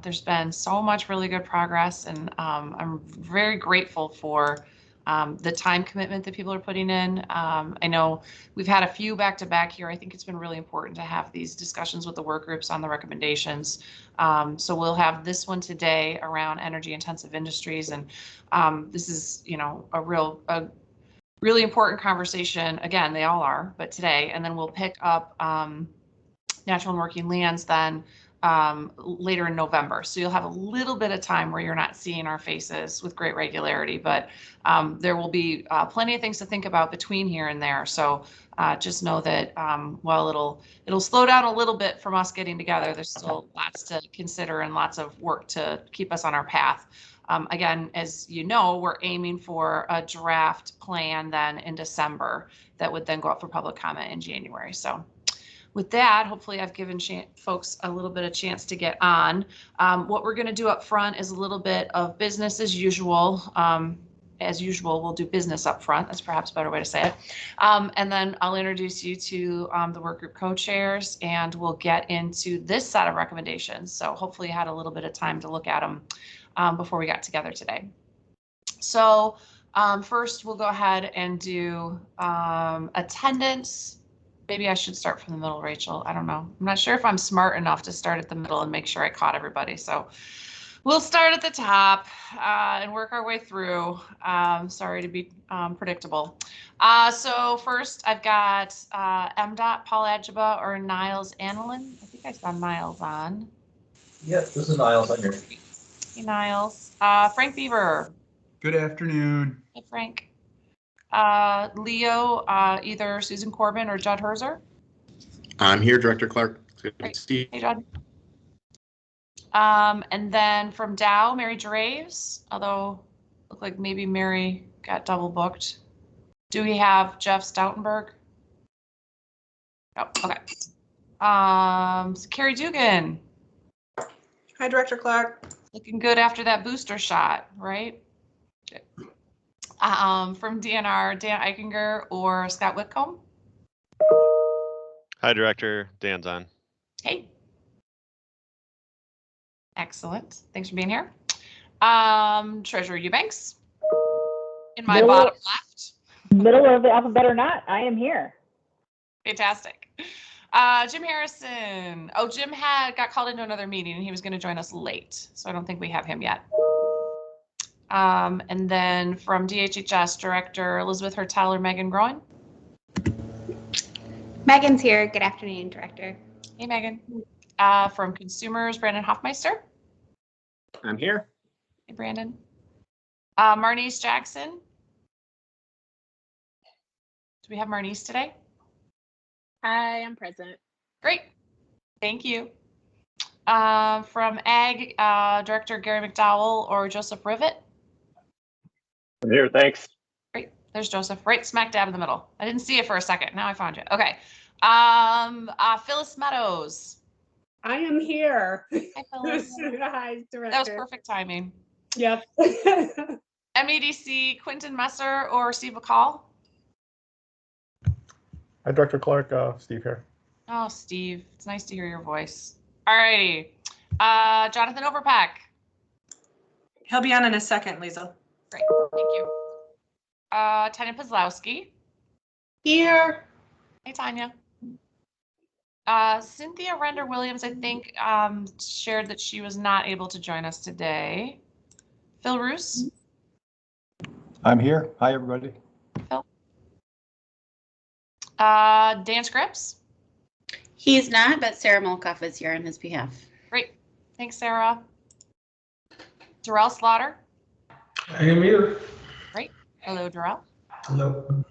There's been so much really good progress, and I'm very grateful for the time commitment that people are putting in. I know we've had a few back-to-back here. I think it's been really important to have these discussions with the work groups on the recommendations. So we'll have this one today around energy-intensive industries, and this is, you know, a really important conversation. Again, they all are, but today, and then we'll pick up natural and working lands then later in November. So you'll have a little bit of time where you're not seeing our faces with great regularity, but there will be plenty of things to think about between here and there. So just know that while it'll slow down a little bit from us getting together, there's still lots to consider and lots of work to keep us on our path. Again, as you know, we're aiming for a draft plan then in December that would then go up for public comment in January. So with that, hopefully I've given folks a little bit of chance to get on. What we're going to do up front is a little bit of business as usual. As usual, we'll do business up front. That's perhaps a better way to say it. And then I'll introduce you to the work group co-chairs, and we'll get into this set of recommendations. So hopefully you had a little bit of time to look at them before we got together today. So first we'll go ahead and do attendance. Maybe I should start from the middle, Rachel. I don't know. I'm not sure if I'm smart enough to start at the middle and make sure I caught everybody. So we'll start at the top and work our way through. Sorry to be predictable. So first I've got MDOT, Paul Adjaba or Niles Annalyn. I think I saw Niles on. Yes, this is Niles on here. Hey, Niles. Frank Beaver. Good afternoon. Hey, Frank. Leo, either Susan Corbin or Judd Herzer. I'm here, Director Clark. Good to see you. Hey, Judd. And then from Dow, Mary Draves, although look like maybe Mary got double booked. Do we have Jeff Stoutenberg? Oh, okay. So Carrie Dugan. Hi, Director Clark. Looking good after that booster shot, right? Good. From DNR, Dan Eichinger or Scott Whitcomb? Hi, Director. Dan's on. Hey. Excellent. Thanks for being here. Treasurer Eubanks. In my bottom left. Middle of the alphabet or not, I am here. Fantastic. Jim Harrison. Oh, Jim got called into another meeting and he was going to join us late, so I don't think we have him yet. And then from DHHS, Director Elizabeth Hertel or Megan Groen? Megan's here. Good afternoon, Director. Hey, Megan. From Consumers, Brandon Hoffmeister? I'm here. Hey, Brandon. Marnice Jackson? Do we have Marnice today? I am present. Great. Thank you. From Ag, Director Gary McDowell or Joseph Rivet? I'm here, thanks. Great. There's Joseph, right smack dab in the middle. I didn't see it for a second. Now I found you. Okay. Phyllis Meadows. I am here. Hi, Phyllis. Hi, Director. That was perfect timing. Yep. MEDC, Quentin Messer or Steve McCall? Hi, Director Clark. Steve here. Oh, Steve. It's nice to hear your voice. All righty. Jonathan Overpeck. He'll be on in a second, Lisa. Great. Thank you. Tanya Pozlowski. Here. Hey, Tanya. Cynthia Render Williams, I think, shared that she was not able to join us today. Phil Roos. I'm here. Hi, everybody. Phil. Dan Scripps. He's not, but Sarah Molkoff is here on his behalf. Great. Thanks, Sarah. Darrell Slaughter. I am here. Great. Hello, Darrell. Hello.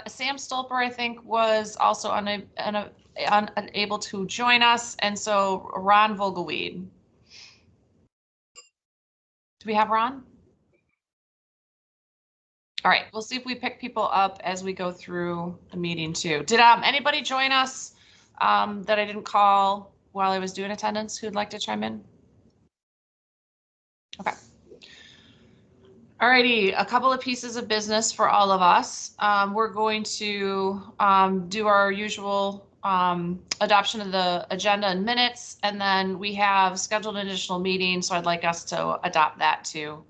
Sam Stolper, I think, was also unable to join us, and so Ron Vogelweed. Do we have Ron? All right, we'll see if we pick people up as we go through the meeting too. Did anybody join us that I didn't call while I was doing attendance who'd like to chime in? Okay. All righty, a couple of pieces of business for all of us. We're going to do our usual adoption of the agenda and minutes, and then we have scheduled an additional meeting, so I'd like us to adopt that too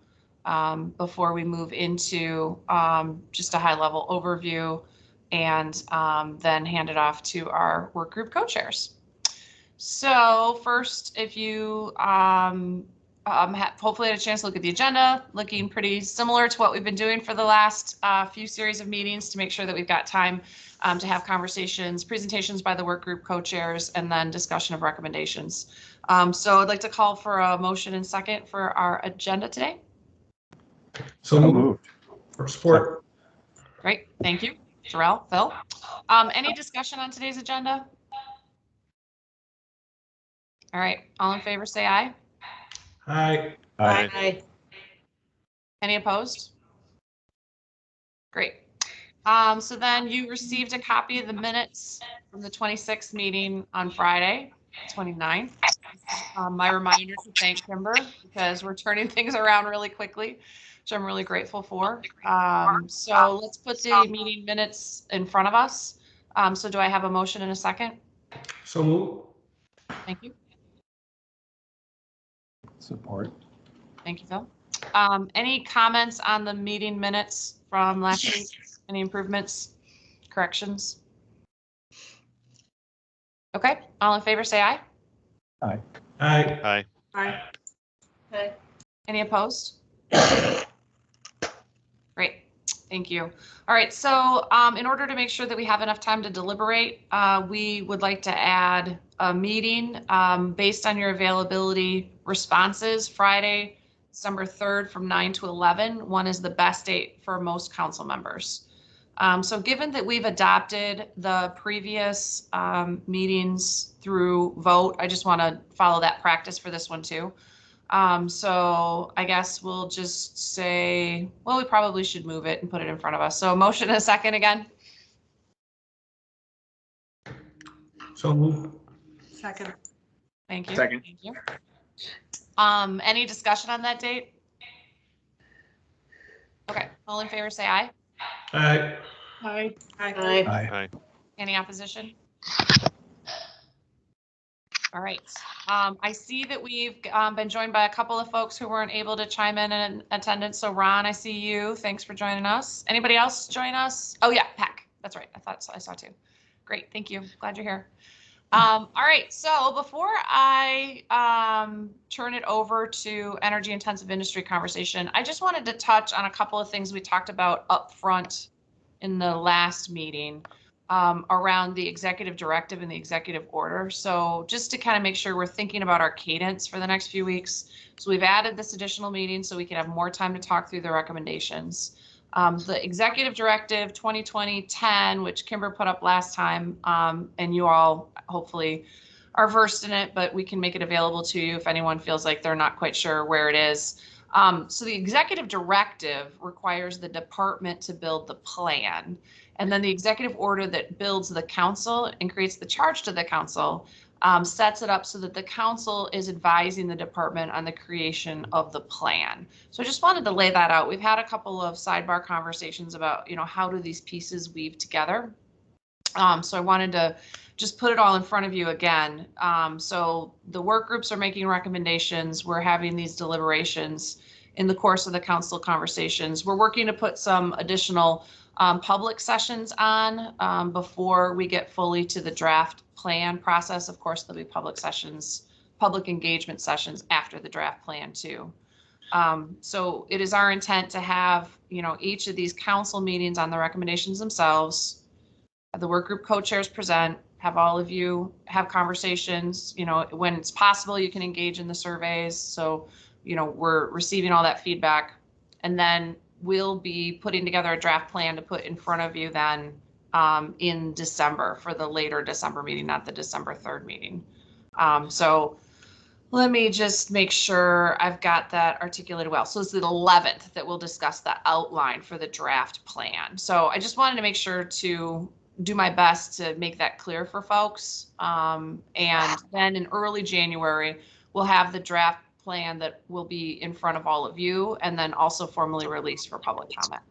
before we move into just a high-level overview and then hand it off to our work group co-chairs. So first, if you hopefully had a chance to look at the agenda, looking pretty similar to what we've been doing for the last few series of meetings to make sure that we've got time to have conversations, presentations by the work group co-chairs, and then discussion of recommendations. So I'd like to call for a motion and second for our agenda today. So moved. moved. For support. Great, thank you. Terrell, Phil. Any discussion on today's agenda? All right, all in favor say aye. Aye. Aye. Any opposed? Great. So then you received a copy of the minutes from the 26th meeting on Friday, 29th. My reminder to thank Kimber because we're turning things around really quickly, which I'm really grateful for. So let's put the meeting minutes in front of us. So do I have a motion in a second? So moved. Thank you. Support. Thank you, Phil. Any comments on the meeting minutes from last week? Any improvements, corrections? Okay, all in favor say aye. Aye. Aye. Aye. Aye. Any opposed? Great, thank you. All right, so in order to make sure that we have enough time to deliberate, we would like to add a meeting based on your availability responses Friday, December 3rd from 9 to 11. One is the best date for most council members. So given that we've adopted the previous meetings through vote, I just want to follow that practice for this one too. So I guess we'll just say, well, we probably should move it and put it in front of us. So motion and a second again. So moved. Second. Thank you. Second. Thank you. Any discussion on that date? Okay, all in favor say aye. Aye. Aye. Aye. Any opposition? All right. I see that we've been joined by a couple of folks who weren't able to chime in attendance. So Ron, I see you. Thanks for joining us. Anybody else join us? Oh yeah, Pack. That's right. I saw too. Great. Thank you. Glad you're here. All right. So before I turn it over to energy intensive industry conversation, I just wanted to touch on a couple of things we talked about up front in the last meeting around the executive directive and the executive order. So just to kind of make sure we're thinking about our cadence for the next few weeks. So we've added this additional meeting so we can have more time to talk through the recommendations. The executive directive 2020-10, which Kimber put up last time, and you all hopefully are versed in it, but we can make it available to you if anyone feels like they're not quite sure where it is. So the executive directive requires the department to build the plan. And then the executive order that builds the council and creates the charge to the council sets it up so that the council is advising the department on the creation of the plan. So I just wanted to lay that out. We've had a couple of sidebar conversations about, how do these pieces weave together? So I wanted to just put it all in front of you again. So the work groups are making recommendations. We're having these deliberations in the course of the council conversations. We're working to put some additional public sessions on before we get fully to the draft plan process. Of course, there'll be public sessions, public engagement sessions after the draft plan too. So it is our intent to have, each of these council meetings on the recommendations themselves, the work group co-chairs present, have all of you have conversations, when it's possible, you can engage in the surveys. So, we're receiving all that feedback, and then we'll be putting together a draft plan to put in front of you then in December for the later December meeting, not the December 3rd meeting. So let me just make sure I've got that articulated well. So it's the 11th that we'll discuss the outline for the draft plan. So I just wanted to make sure to do my best to make that clear for folks. And then in early January, we'll have the draft plan that will be in front of all of you and then also formally released for public comment.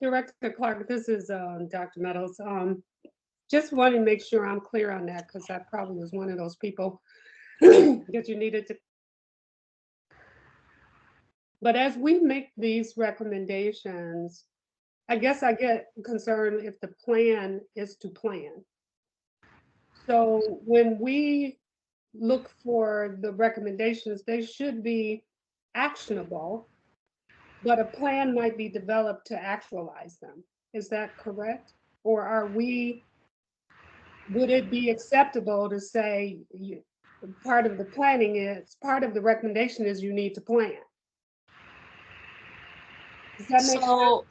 Director Clark, this is Dr. Meadows. Just wanted to make sure I'm clear on that because I probably was one of those people that you needed to. But as we make these recommendations, I guess I get concerned if the plan is to plan. So when we look for the recommendations, they should be actionable, but a plan might be developed to actualize them. Is that correct? Or would it be acceptable to say part of the planning is, part of the recommendation is you need to plan? Does that make sense? Oh,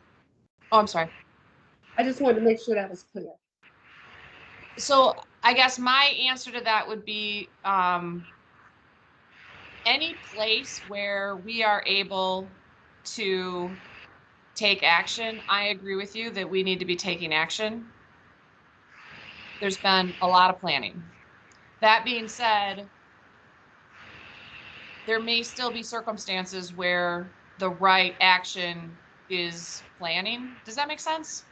I'm sorry. I just wanted to make sure that was clear. So I guess my answer to that would be any place where we are able to take action. I agree with you that we need to be taking action. There's been a lot of planning. That being said, there may still be circumstances where the right action is planning. Does that make sense?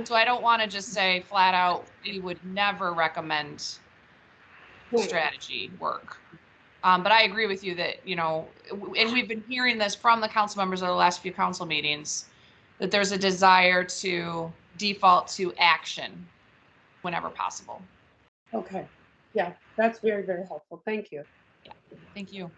So I don't want to just say flat out, we would never recommend strategy work. But I agree with you that, you know, and we've been hearing this from the council members of the last few council meetings, that there's a desire to default to action whenever possible. Okay, yeah, that's very, very helpful. Thank you. Yeah, thank you.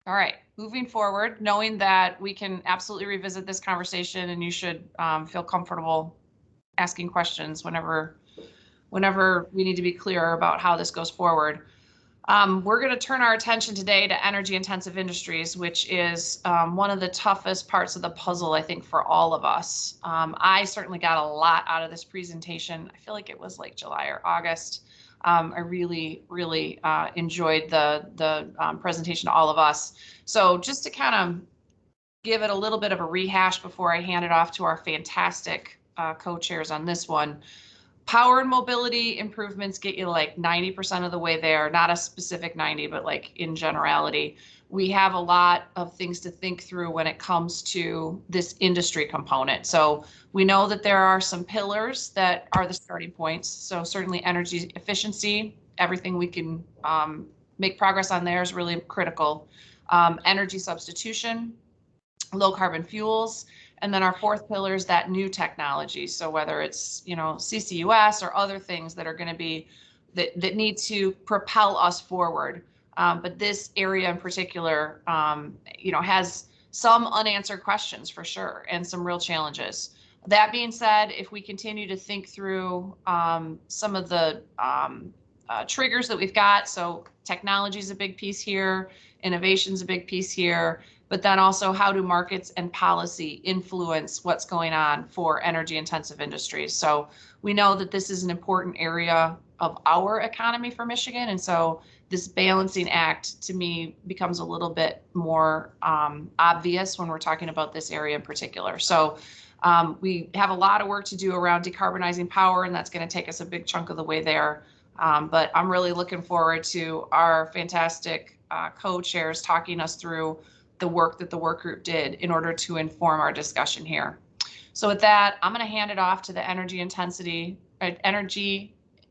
All right, moving forward, knowing that we can absolutely revisit this conversation and you should feel comfortable asking questions whenever we need to be clear about how this goes forward. We're going to turn our attention today to energy intensive industries, which is one of the toughest parts of the puzzle, I think, for all of us. I certainly got a lot out of this presentation. I feel like it was like July or August. I really, really enjoyed the presentation to all of us. So just to kind of give it a little bit of a rehash before I hand it off to our fantastic co-chairs on this one. Power and mobility improvements get you like 90% of the way there, not a specific 90, but like in generality. We have a lot of things to think through when it comes to this industry component. So we know that there are some pillars that are the starting points. So certainly energy efficiency, everything we can make progress on there is really critical. Energy substitution, low carbon fuels, and then our fourth pillar is that new technology. So whether it's, you know, CCUS or other things that are going to be that need to propel us forward. But this area in particular, you know, has some unanswered questions for sure and some real challenges. That being said, if we continue to think through some of the triggers that we've got, so technology is a big piece here, innovation is a big piece here, but then also how do markets and policy influence what's going on for energy intensive industries. So we know that this is an important area of our economy for Michigan. And so this balancing act to me becomes a little bit more obvious when we're talking about this area in particular. So we have a lot of work to do around decarbonizing power, and that's going to take us a big chunk of the way there. But I'm really looking forward to our fantastic co-chairs talking us through the work that the work group did in order to inform our discussion here. So with that, I'm going to hand it off to the energy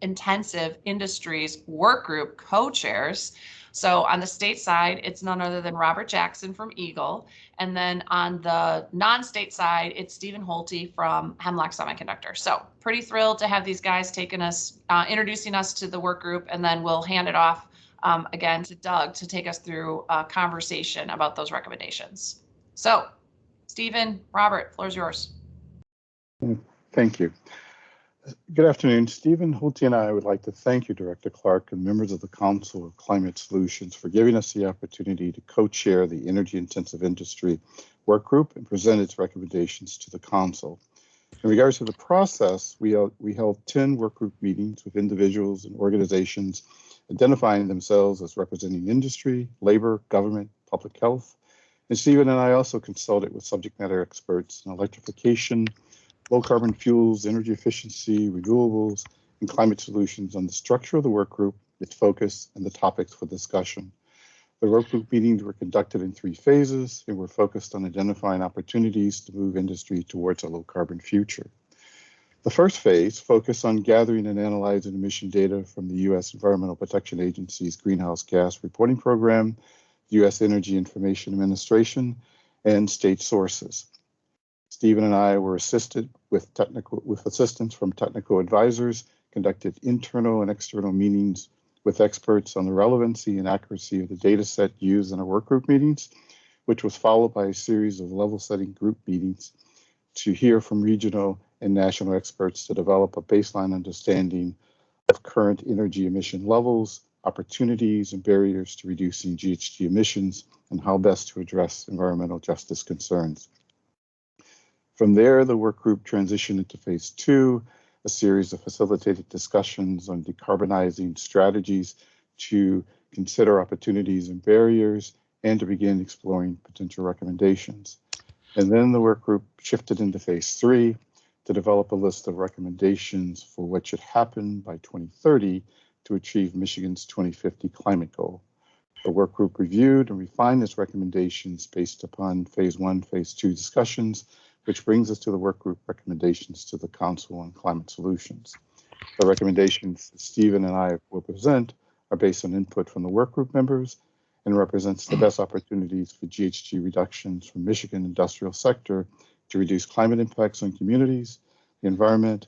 intensive industries work group co-chairs. So on the state side, it's none other than Robert Jackson from Eagle. And then on the non-state side, it's Stephen Holte from Hemlock Semiconductor. So pretty thrilled to have these guys taking us, introducing us to the work group, and then we'll hand it off again to Doug to take us through a conversation about those recommendations. So Stephen, Robert, floor is yours. Thank you. Good afternoon. Stephen Holte and I would like to thank you, Director Clark, and members of the Council of Climate Solutions for giving us the opportunity to co-chair the Energy Intensive Industry Work Group and present its recommendations to the Council. In regards to the process, we held 10 work group meetings with individuals and organizations identifying themselves as representing industry, labor, government, public health. And Stephen and I also consulted with subject matter experts in electrification, low carbon fuels, energy efficiency, renewables, and climate solutions on the structure of the work group, its focus, and the topics for discussion. The work group meetings were conducted in 3 phases and were focused on identifying opportunities to move industry towards a low carbon future. The first phase focused on gathering and analyzing emission data from the U.S. Environmental Protection Agency's Greenhouse Gas Reporting Program, U.S. Energy Information Administration, and state sources. Stephen and I were assisted with assistance from technical advisors, conducted internal and external meetings with experts on the relevancy and accuracy of the data set used in our work group meetings, which was followed by a series of level-setting group meetings to hear from regional and national experts to develop a baseline understanding of current energy emission levels, opportunities, and barriers to reducing GHG emissions, and how best to address environmental justice concerns. From there, the work group transitioned into phase 2, a series of facilitated discussions on decarbonizing strategies to consider opportunities and barriers and to begin exploring potential recommendations. And then the work group shifted into phase 3 to develop a list of recommendations for what should happen by 2030 to achieve Michigan's 2050 climate goal. The work group reviewed and refined its recommendations based upon phase 1, phase 2 discussions, which brings us to the work group recommendations to the Council on Climate Solutions. The recommendations that Stephen and I will present are based on input from the work group members and represents the best opportunities for GHG reductions from Michigan industrial sector to reduce climate impacts on communities, the environment,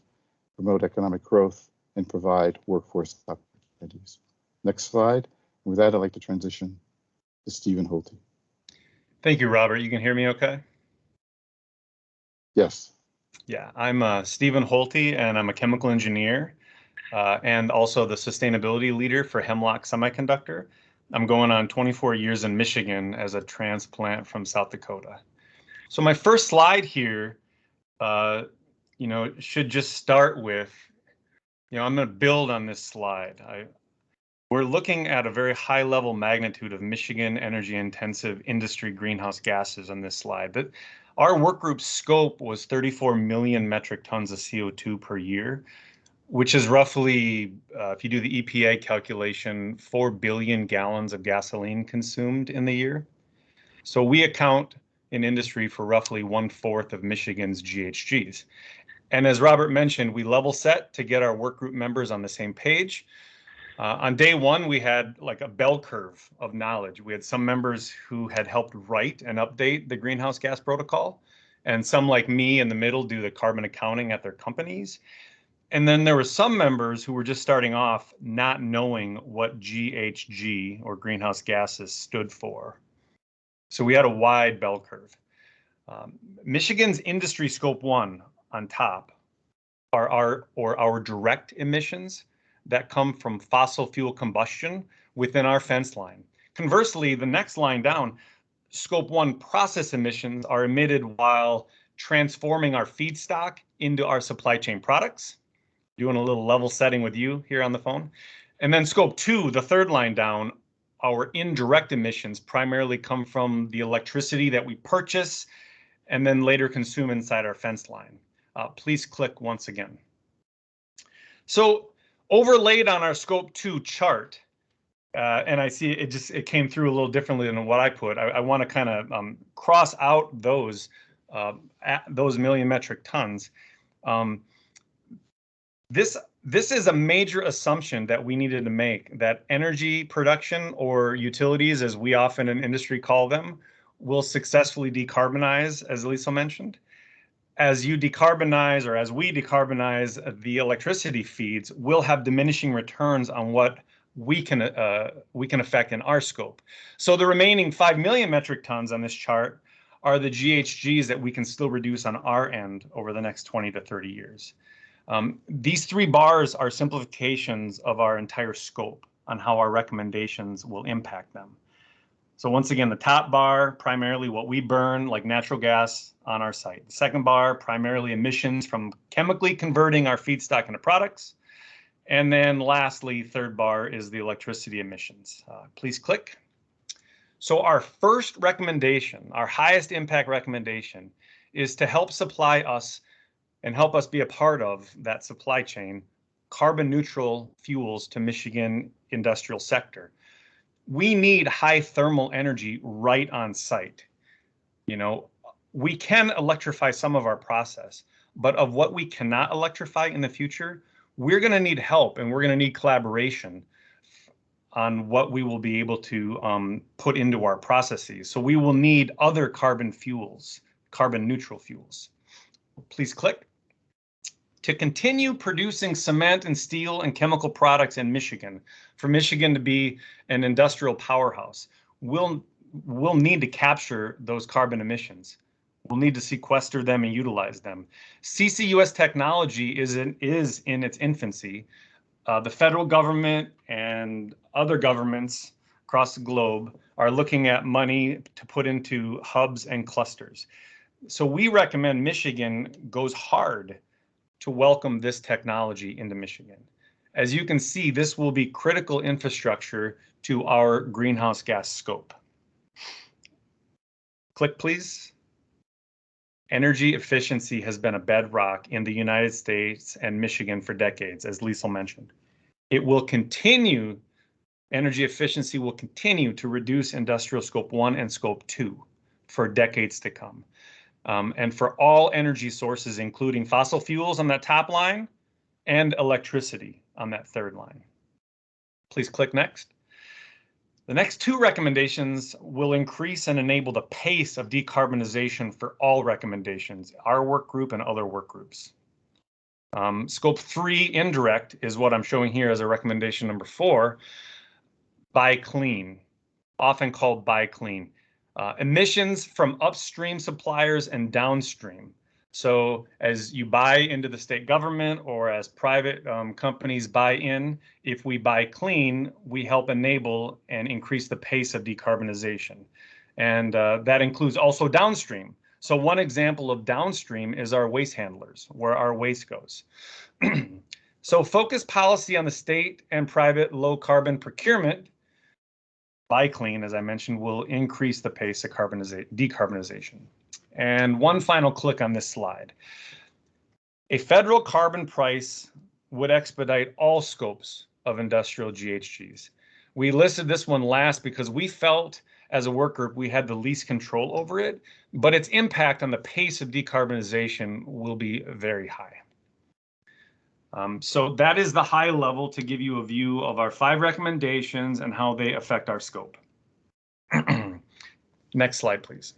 promote economic growth, and provide workforce opportunities. Next slide. And with that, I'd like to transition to Stephen Hulte. Thank you, Robert. You can hear me okay? Yes. Yeah, I'm Stephen Hulte, and I'm a chemical engineer and also the sustainability leader for Hemlock Semiconductor. I'm going on 24 years in Michigan as a transplant from South Dakota. So my first slide here, should just start with, I'm going to build on this slide. We're looking at a very high level magnitude of Michigan energy intensive industry greenhouse gases on this slide. But our work group scope was 34 million metric tons of CO2 per year, which is roughly, if you do the EPA calculation, 4 billion gallons of gasoline consumed in the year. So we account in industry for roughly 1/4 of Michigan's GHGs. And as Robert mentioned, we level set to get our work group members on the same page. On day 1, we had like a bell curve of knowledge. We had some members who had helped write and update the greenhouse gas protocol, and some like me in the middle do the carbon accounting at their companies. And then there were some members who were just starting off not knowing what GHG or greenhouse gases stood for. So we had a wide bell curve. Michigan's industry scope 1 on top are our direct emissions that come from fossil fuel combustion within our fence line. Conversely, the next line down, scope 1 process emissions are emitted while transforming our feedstock into our supply chain products. Doing a little level setting with you here on the phone. And then scope 2, the third line down, our indirect emissions primarily come from the electricity that we purchase and then later consume inside our fence line. Please click once again. So overlaid on our scope 2 chart, and I see it came through a little differently than what I put. I want to kind of cross out those million metric tons. This is a major assumption that we needed to make, that energy production, or utilities as we often in industry call them, will successfully decarbonize, as Lisa mentioned. As you decarbonize, or as we decarbonize the electricity feeds, we'll have diminishing returns on what we can affect in our scope. So the remaining 5 million metric tons on this chart are the GHGs that we can still reduce on our end over the next 20 to 30 years. These 3 bars are simplifications of our entire scope on how our recommendations will impact them. So once again, the top bar, primarily what we burn, like natural gas on our site. The second bar, primarily emissions from chemically converting our feedstock into products. And then lastly, third bar is the electricity emissions. Please click. So our first recommendation, our highest impact recommendation, is to help supply us and help us be a part of that supply chain, carbon neutral fuels to Michigan industrial sector. we need high thermal energy right on site. You know, we can electrify some of our process, but of what we cannot electrify in the future, we're going to need help and we're going to need collaboration on what we will be able to put into our processes. So we will need other carbon fuels, carbon neutral fuels. Please click. To continue producing cement and steel and chemical products in Michigan, for Michigan to be an industrial powerhouse, we'll need to capture those carbon emissions. We'll need to sequester them and utilize them. CCUS technology is in its infancy. The federal government and other governments across the globe are looking at money to put into hubs and clusters. So we recommend Michigan goes hard to welcome this technology into Michigan. As you can see, this will be critical infrastructure to our greenhouse gas scope. Click, please. Energy efficiency has been a bedrock in the United States and Michigan for decades, as Liesl mentioned. It will continue, energy efficiency will continue to reduce industrial scope 1 and scope 2 for decades to come. And for all energy sources, including fossil fuels on that top line and electricity on that third line. Please click next. The next two recommendations will increase and enable the pace of decarbonization for all recommendations, our work group and other work groups. Scope 3 indirect is what I'm showing here as a recommendation number 4, buy clean, often called buy clean. Emissions from upstream suppliers and downstream. So as you buy into the state government or as private companies buy in, if we buy clean, we help enable and increase the pace of decarbonization. And that includes also downstream. So one example of downstream is our waste handlers, where our waste goes. So focus policy on the state and private low carbon procurement, buy clean, as I mentioned, will increase the pace of decarbonization. And one final click on this slide. A federal carbon price would expedite all scopes of industrial GHGs. We listed this one last because we felt as a work group we had the least control over it, but its impact on the pace of decarbonization will be very high. So that is the high level to give you a view of our 5 recommendations and how they affect our scope. Next slide, please.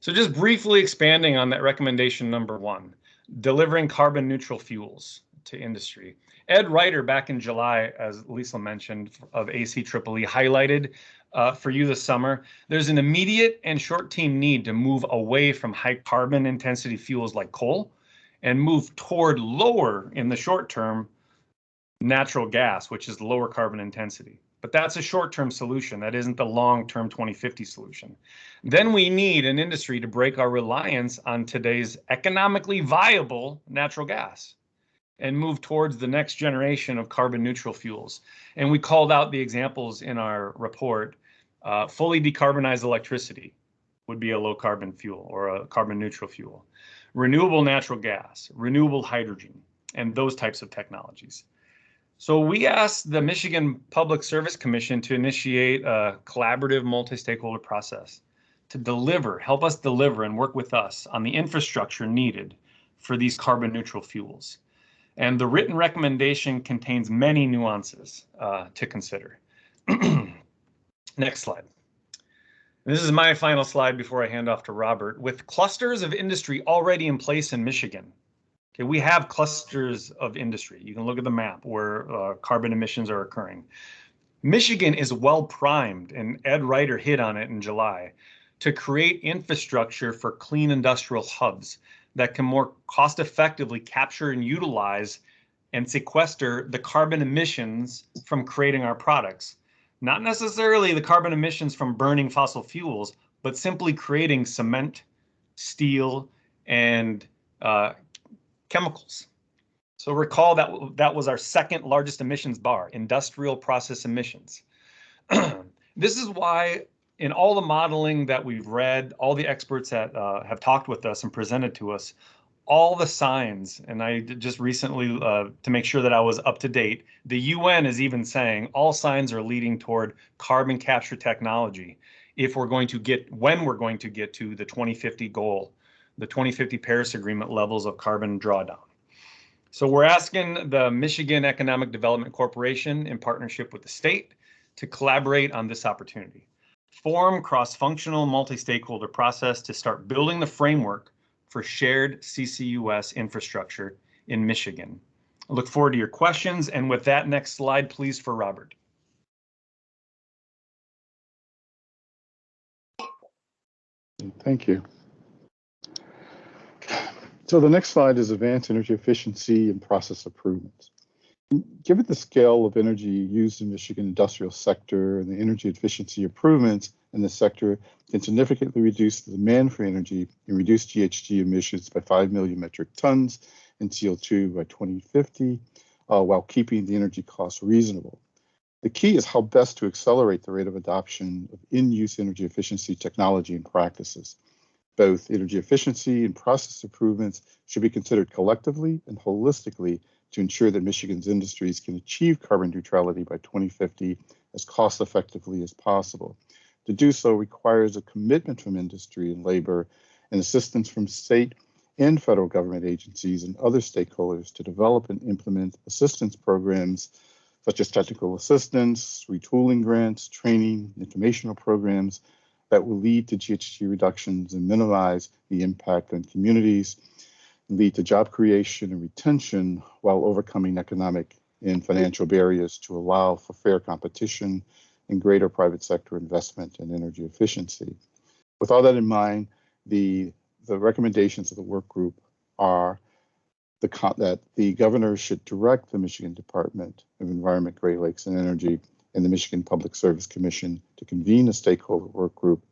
So just briefly expanding on that recommendation number 1, delivering carbon neutral fuels to industry. Ed Ryder back in July, as Liesl mentioned, of ACEEE highlighted for you this summer, there's an immediate and short-term need to move away from high carbon intensity fuels like coal and move toward lower in the short term natural gas, which is lower carbon intensity. But that's a short-term solution. That isn't the long-term 2050 solution. Then we need an industry to break our reliance on today's economically viable natural gas and move towards the next generation of carbon neutral fuels. And we called out the examples in our report. Fully decarbonized electricity would be a low carbon fuel or a carbon neutral fuel. Renewable natural gas, renewable hydrogen, and those types of technologies. So we asked the Michigan Public Service Commission to initiate a collaborative multi-stakeholder process to help us deliver and work with us on the infrastructure needed for these carbon neutral fuels. And the written recommendation contains many nuances to consider. Next slide. This is my final slide before I hand off to Robert. With clusters of industry already in place in Michigan, okay, we have clusters of industry. You can look at the map where carbon emissions are occurring. Michigan is well primed, and Ed Ryder hit on it in July, to create infrastructure for clean industrial hubs that can more cost effectively capture and utilize and sequester the carbon emissions from creating our products. Not necessarily the carbon emissions from burning fossil fuels, but simply creating cement, steel, and chemicals. So recall that that was our second largest emissions bar, industrial process emissions. This is why in all the modeling that we've read, all the experts that have talked with us and presented to us, all the signs, and I just recently, to make sure that I was up to date, the UN is even saying all signs are leading toward carbon capture technology if we're going to get, when we're going to get to the 2050 goal, the 2050 Paris Agreement levels of carbon drawdown. So we're asking the Michigan Economic Development Corporation, in partnership with the state, to collaborate on this opportunity. Form cross-functional multi-stakeholder process to start building the framework for shared CCUS infrastructure in Michigan. I look forward to your questions. And with that, next slide, please, for Robert. Thank you. So the next slide is advanced energy efficiency and process improvements. Given the scale of energy used in Michigan industrial sector and the energy efficiency improvements in the sector can significantly reduce the demand for energy and reduce GHG emissions by 5 million metric tons and CO2 by 2050, while keeping the energy costs reasonable. The key is how best to accelerate the rate of adoption of in-use energy efficiency technology and practices. Both energy efficiency and process improvements should be considered collectively and holistically to ensure that Michigan's industries can achieve carbon neutrality by 2050 as cost effectively as possible. To do so requires a commitment from industry and labor and assistance from state and federal government agencies and other stakeholders to develop and implement assistance programs such as technical assistance, retooling grants, training, informational programs that will lead to GHG reductions and minimize the impact on communities, lead to job creation and retention while overcoming economic and financial barriers to allow for fair competition and greater private sector investment in energy efficiency. With all that in mind, the recommendations of the work group are that the governor should direct the Michigan Department of Environment, Great Lakes and Energy and the Michigan Public Service Commission to convene a stakeholder work group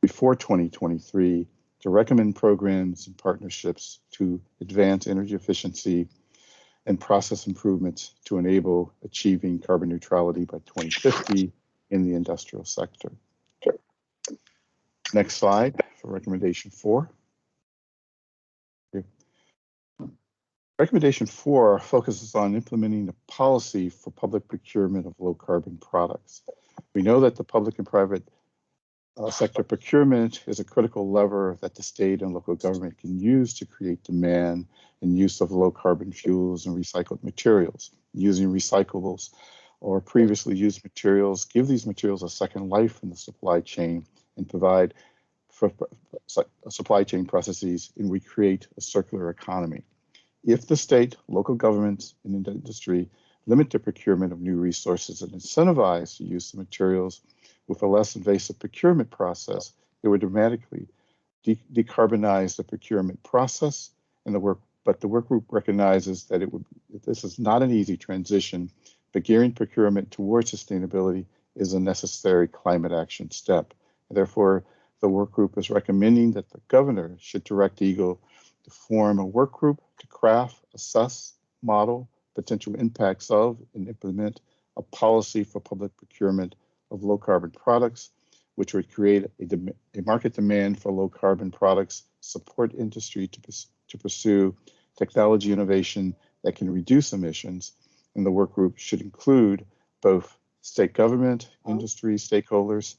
before 2023 to recommend programs and partnerships to advance energy efficiency and process improvements to enable achieving carbon neutrality by 2050 in the industrial sector. Next slide for recommendation 4. Recommendation 4 focuses on implementing a policy for public procurement of low carbon products. We know that the public and private sector procurement is a critical lever that the state and local government can use to create demand and use of low carbon fuels and recycled materials. Using recyclables or previously used materials, give these materials a second life in the supply chain and provide for supply chain processes and recreate a circular economy. If the state, local governments, and industry limit the procurement of new resources and incentivize the use of materials with a less invasive procurement process, it would dramatically decarbonize the procurement process and the work. But the work group recognizes that this is not an easy transition, but gearing procurement towards sustainability is a necessary climate action step. Therefore, the work group is recommending that the governor should direct EGLE to form a work group to craft, assess, model potential impacts of, and implement a policy for public procurement of low carbon products, which would create a market demand for low carbon products, support industry to pursue technology innovation that can reduce emissions. And the work group should include both state government, industry, stakeholders,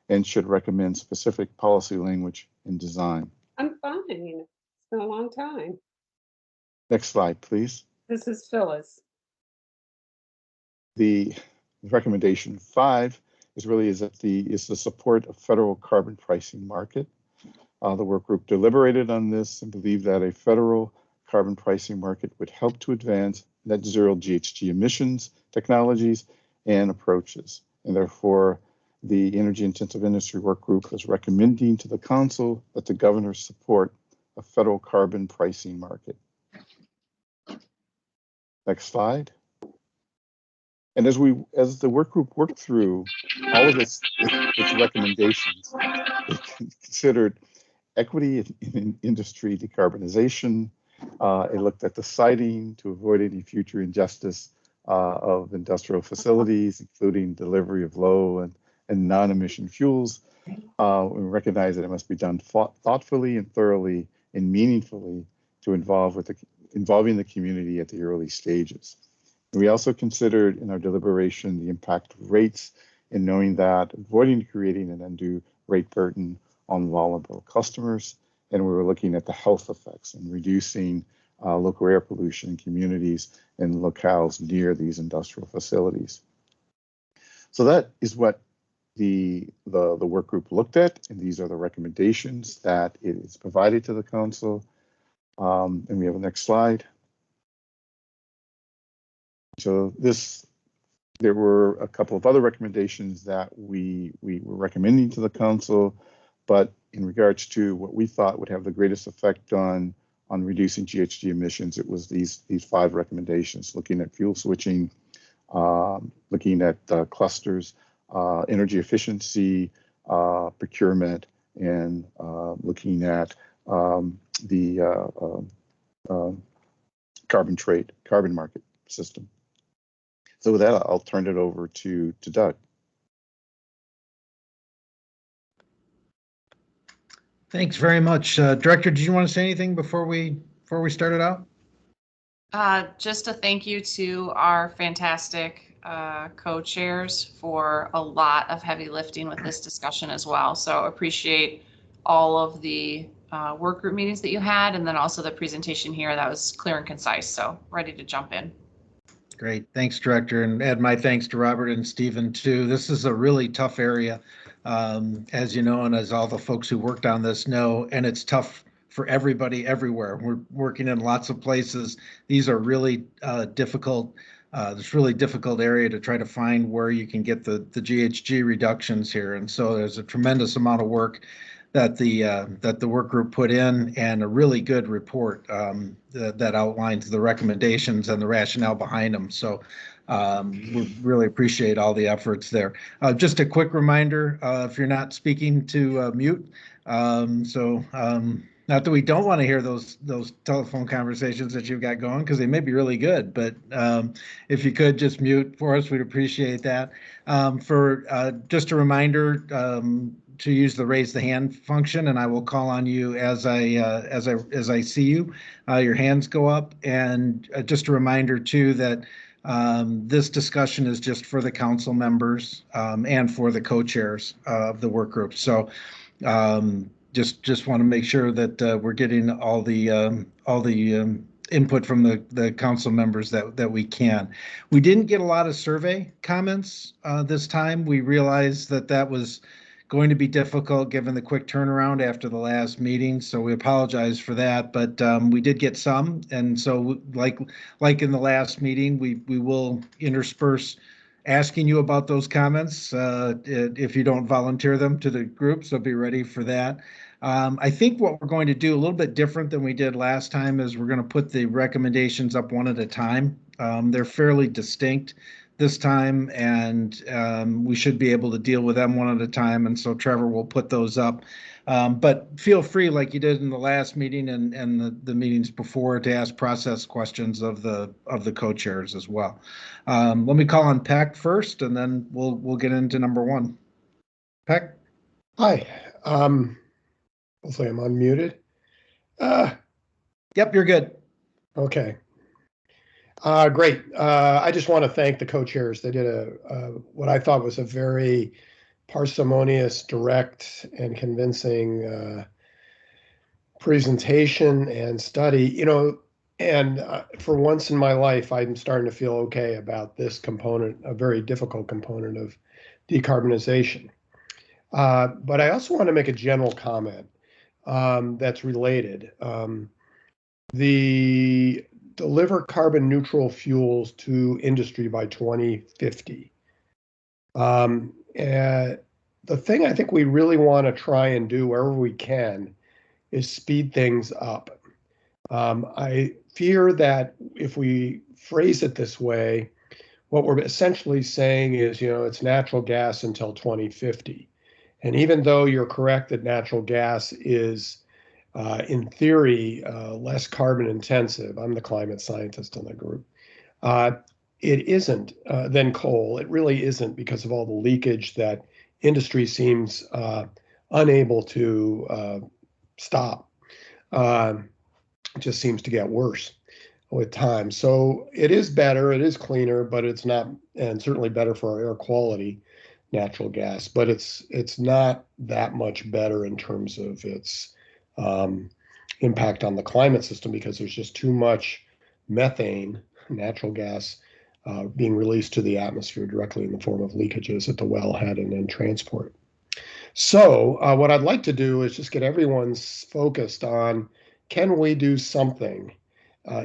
and should recommend specific policy language and design. I'm fine. It's been a long time. Next slide, please. This is Phyllis. The recommendation 5 is the support of federal carbon pricing market. The work group deliberated on this and believed that a federal carbon pricing market would help to advance net zero GHG emissions technologies and approaches. And therefore, the energy intensive industry work group is recommending to the council that the governor support a federal carbon pricing market. Next slide. And as the work group worked through all of its recommendations, it considered equity in industry decarbonization. It looked at the siting to avoid any future injustice of industrial facilities, including delivery of low and non-emission fuels. We recognize that it must be done thoughtfully and thoroughly and meaningfully to involving the community at the early stages. And we also considered in our deliberation the impact of rates and knowing that avoiding creating an undue rate burden on vulnerable customers. And we were looking at the health effects and reducing local air pollution in communities and locales near these industrial facilities. So that is what the work group looked at, and these are the recommendations that it is provided to the council. And we have a next slide. So there were a couple of other recommendations that we were recommending to the council, but in regards to what we thought would have the greatest effect on reducing GHG emissions, it was these 5 recommendations, looking at fuel switching, looking at clusters, energy efficiency, procurement, and looking at the carbon market system. So with that, I'll turn it over to Doug. Thanks very much. Director, did you want to say anything before we started out? Just a thank you to our fantastic co-chairs for a lot of heavy lifting with this discussion as well. So appreciate all of the work group meetings that you had, and then also the presentation here that was clear and concise. So ready to jump in. Great. Thanks, Director. And add my thanks to Robert and Stephen, too. This is a really tough area, as you know, and as all the folks who worked on this know, and it's tough for everybody everywhere. We're working in lots of places. These are really difficult. This really difficult area to try to find where you can get the GHG reductions here. And so there's a tremendous amount of work that the work group put in, and a really good report that outlines the recommendations and the rationale behind them. So we really appreciate all the efforts there. Just a quick reminder, if you're not speaking, to mute. Not that we don't want to hear those telephone conversations that you've got going, because they may be really good, but if you could just mute for us, we'd appreciate that. Just a reminder to use the raise the hand function, and I will call on you as I see you. Your hands go up, and just a reminder too that this discussion is just for the council members and for the co-chairs of the work group. So just want to make sure that we're getting all the input from the council members that we can. We didn't get a lot of survey comments this time. We realized that was going to be difficult given the quick turnaround after the last meeting, so we apologize for that, but we did get some, and so like in the last meeting, we will intersperse asking you about those comments if you don't volunteer them to the group, so be ready for that. I think what we're going to do a little bit different than we did last time is we're going to put the recommendations up one at a time. They're fairly distinct this time, and we should be able to deal with them one at a time, and so Trevor will put those up. But feel free, like you did in the last meeting and the meetings before, to ask process questions of the co-chairs as well. Let me call on Peck first, and then we'll get into number 1. Peck? Hi. Hopefully I'm unmuted. Yep, you're good. Okay. Great. I just want to thank the co-chairs. They did what I thought was a very parsimonious, direct, and convincing presentation and study. You know, and for once in my life, I'm starting to feel okay about this component, a very difficult component of decarbonization. But I also want to make a general comment that's related. The deliver carbon neutral fuels to industry by 2050. The thing I think we really want to try and do wherever we can is speed things up. I fear that if we phrase it this way, what we're essentially saying is, you know, it's natural gas until 2050. And even though you're correct that natural gas is in theory, less carbon intensive, I'm the climate scientist in the group, it isn't than coal. It really isn't, because of all the leakage that industry seems unable to stop. It just seems to get worse with time. So it is better, it is cleaner, but it's not, and certainly better for our air quality, natural gas, but it's not that much better in terms of its impact on the climate system, because there's just too much methane, natural gas, being released to the atmosphere directly in the form of leakages at the wellhead and then transport. So what I'd like to do is just get everyone focused on, can we do something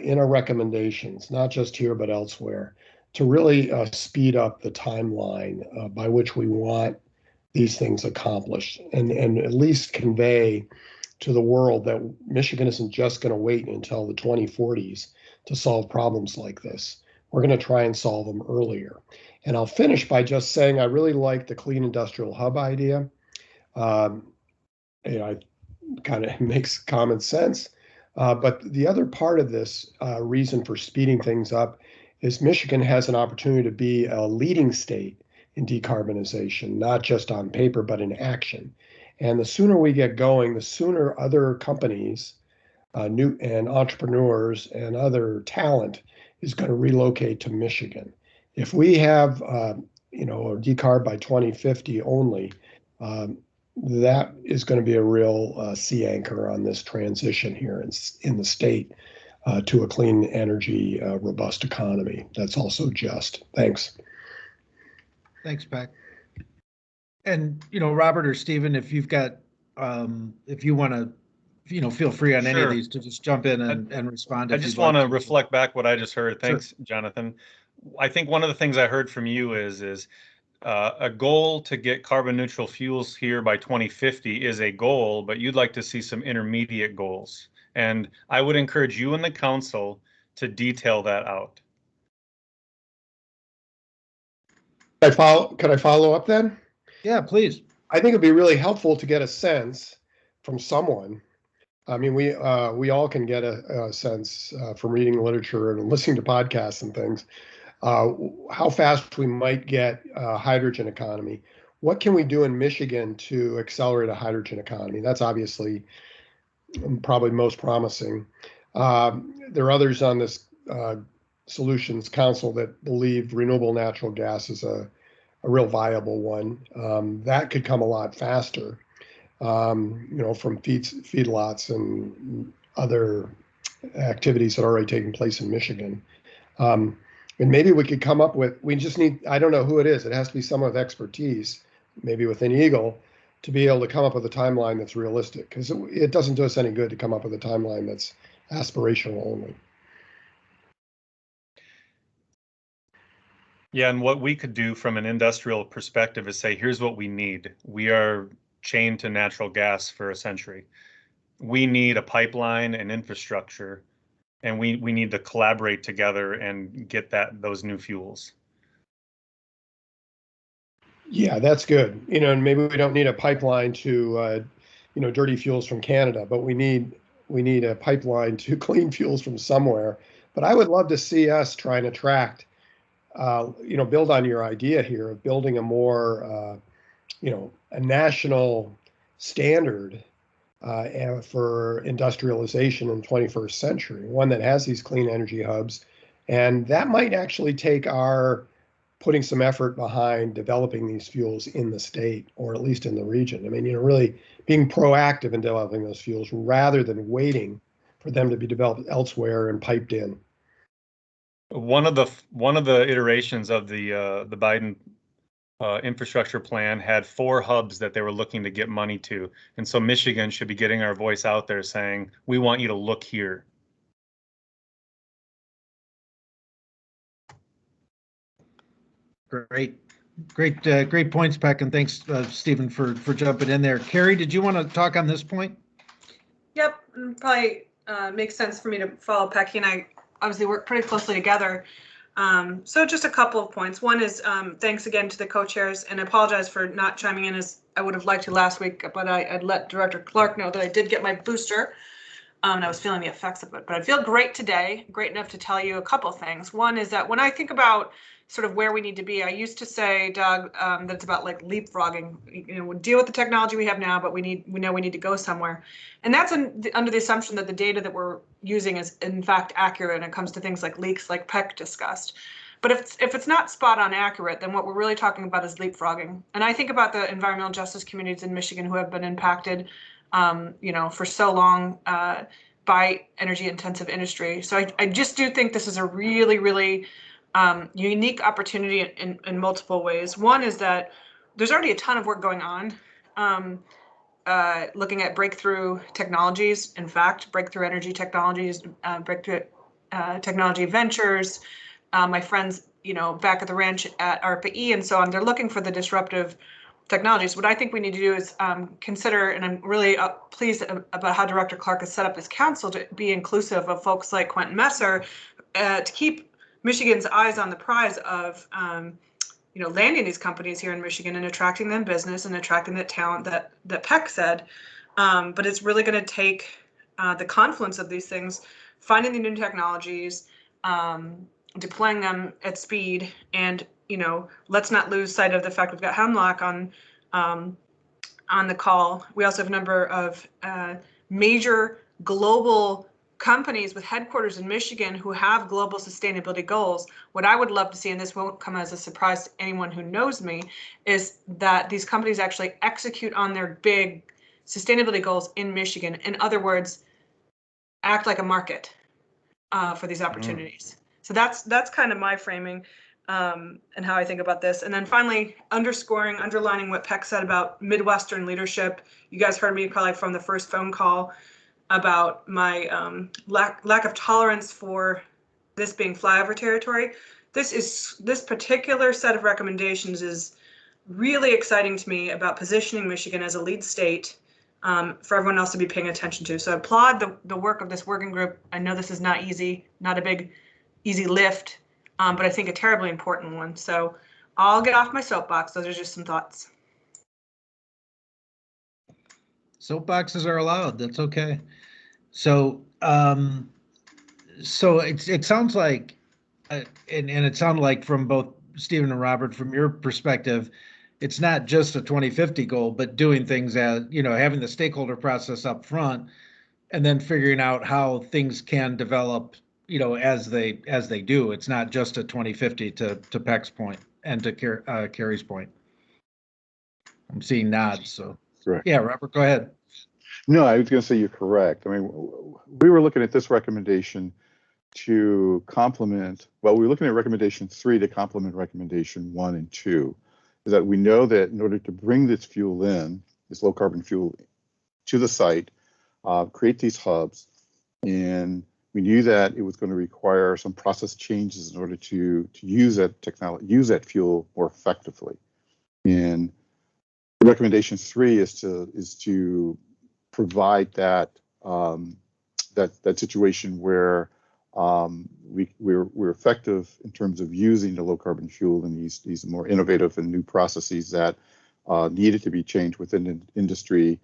in our recommendations, not just here but elsewhere, to really speed up the timeline by which we want these things accomplished, and at least convey to the world that Michigan isn't just going to wait until the 2040s to solve problems like this. We're going to try and solve them earlier. And I'll finish by just saying I really like the clean industrial hub idea. It kind of makes common sense. But the other part of this reason for speeding things up is Michigan has an opportunity to be a leading state in decarbonization, not just on paper, but in action. And the sooner we get going, the sooner other companies, new and entrepreneurs and other talent is going to relocate to Michigan. If we have, decarb by 2050 only, that is going to be a real sea anchor on this transition here in the state to a clean energy, robust economy. That's also just. Thanks. Thanks, Peck. And, Robert or Stephen, if you've got, if you want to, feel free on any of these to just jump in and respond. I just want to reflect back what I just heard. Thanks, Jonathan. I think one of the things I heard from you is a goal to get carbon neutral fuels here by 2050 is a goal, but you'd like to see some intermediate goals. And I would encourage you and the council to detail that out. Could I follow up then? Yeah, please. I think it'd be really helpful to get a sense from someone. I mean, we all can get a sense from reading literature and listening to podcasts and things, how fast we might get a hydrogen economy. What can we do in Michigan to accelerate a hydrogen economy? That's obviously probably most promising. There are others on this Solutions Council that believe renewable natural gas is a real viable one. That could come a lot faster, from feedlots and other activities that are already taking place in Michigan. And maybe we could come up with, we just need, I don't know who it is, it has to be someone with expertise, maybe within Eagle, to be able to come up with a timeline that's realistic, because it doesn't do us any good to come up with a timeline that's aspirational only. Yeah, and what we could do from an industrial perspective is say, here's what we need. We are chained to natural gas for a century. We need a pipeline and infrastructure, and we need to collaborate together and get those new fuels. Yeah, that's good. And maybe we don't need a pipeline to, dirty fuels from Canada, but we need a pipeline to clean fuels from somewhere. But I would love to see us try and attract, build on your idea here of building a more, a national standard for industrialization in the 21st century, one that has these clean energy hubs. And that might actually take our putting some effort behind developing these fuels in the state, or at least in the region. I mean, really being proactive in developing those fuels rather than waiting for them to be developed elsewhere and piped in. One of the iterations of the Biden infrastructure plan had 4 hubs that they were looking to get money to, and so Michigan should be getting our voice out there saying, we want you to look here. Great points, Peck, and thanks, Stephen, for jumping in there. Carrie, did you want to talk on this point? Yep, probably makes sense for me to follow Peck. And I obviously work pretty closely together. So just a couple of points. One is thanks again to the co-chairs, and I apologize for not chiming in as I would have liked to last week, but I'd let Director Clark know that I did get my booster. And I was feeling the effects of it, but I feel great today, great enough to tell you a couple of things. One is that when I think about sort of where we need to be, I used to say, Doug, that it's about like leapfrogging. We'll deal with the technology we have now, but we know we need to go somewhere. And that's under the assumption that the data that we're using is in fact accurate when it comes to things like leaks, like Peck discussed. But if it's not spot on accurate, then what we're really talking about is leapfrogging. And I think about the environmental justice communities in Michigan who have been impacted, for so long by energy intensive industry. So I just do think this is a really, really unique opportunity in multiple ways. One is that there's already a ton of work going on. Looking at breakthrough technologies, in fact, breakthrough energy technologies, breakthrough technology ventures, my friends, back at the ranch at ARPA-E and so on, they're looking for the disruptive technologies. What I think we need to do is consider, and I'm really pleased about how Director Clark has set up his council to be inclusive of folks like Quentin Messer, to keep Michigan's eyes on the prize of landing these companies here in Michigan and attracting them business and attracting the talent that Peck said. But it's really going to take the confluence of these things, finding the new technologies, deploying them at speed, and let's not lose sight of the fact we've got Hemlock on the call. We also have a number of major global companies with headquarters in Michigan who have global sustainability goals. What I would love to see, and this won't come as a surprise to anyone who knows me, is that these companies actually execute on their big sustainability goals in Michigan. In other words, act like a market for these opportunities. So that's kind of my framing and how I think about this. And then finally, underlining what Peck said about Midwestern leadership. You guys heard me probably from the first phone call about my lack of tolerance for this being flyover territory. This particular set of recommendations is really exciting to me about positioning Michigan as a lead state for everyone else to be paying attention to. So I applaud the work of this working group. I know this is not easy, not a big, easy lift, but I think a terribly important one. So I'll get off my soapbox. Those are just some thoughts. Soapboxes are allowed. That's okay. So, it sounds like, and it sounded like from both Stephen and Robert, from your perspective, it's not just a 2050 goal, but doing things as, having the stakeholder process up front, and then figuring out how things can develop, as they do. It's not just a 2050 to Peck's point and to Carrie's point. I'm seeing nods. So, Correct. Yeah, Robert, go ahead. No, I was going to say you're correct. I mean, we were looking at this recommendation to complement, we were looking at recommendation 3 to complement recommendation 1 and 2, is that we know that in order to bring this fuel in, this low carbon fuel to the site, create these hubs, and we knew that it was going to require some process changes in order to use that technology, use that fuel more effectively. And recommendation 3 is to provide that that situation where we're effective in terms of using the low carbon fuel and these more innovative and new processes that needed to be changed within the industry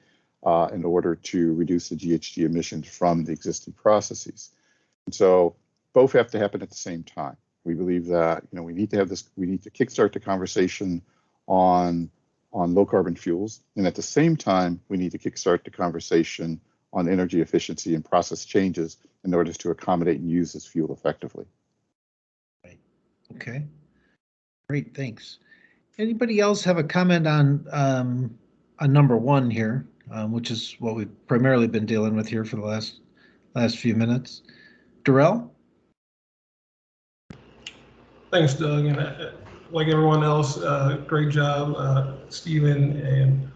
in order to reduce the GHG emissions from the existing processes. And so both have to happen at the same time. We believe that we need to kickstart the conversation on low carbon fuels, and at the same time we need to kickstart the conversation on energy efficiency and process changes in order to accommodate and use this fuel effectively. Right. Okay. Great. Thanks. Anybody else have a comment on number 1 here, which is what we've primarily been dealing with here for the last few minutes? Darrell? Thanks, Doug. And like everyone else, great job, Stephen and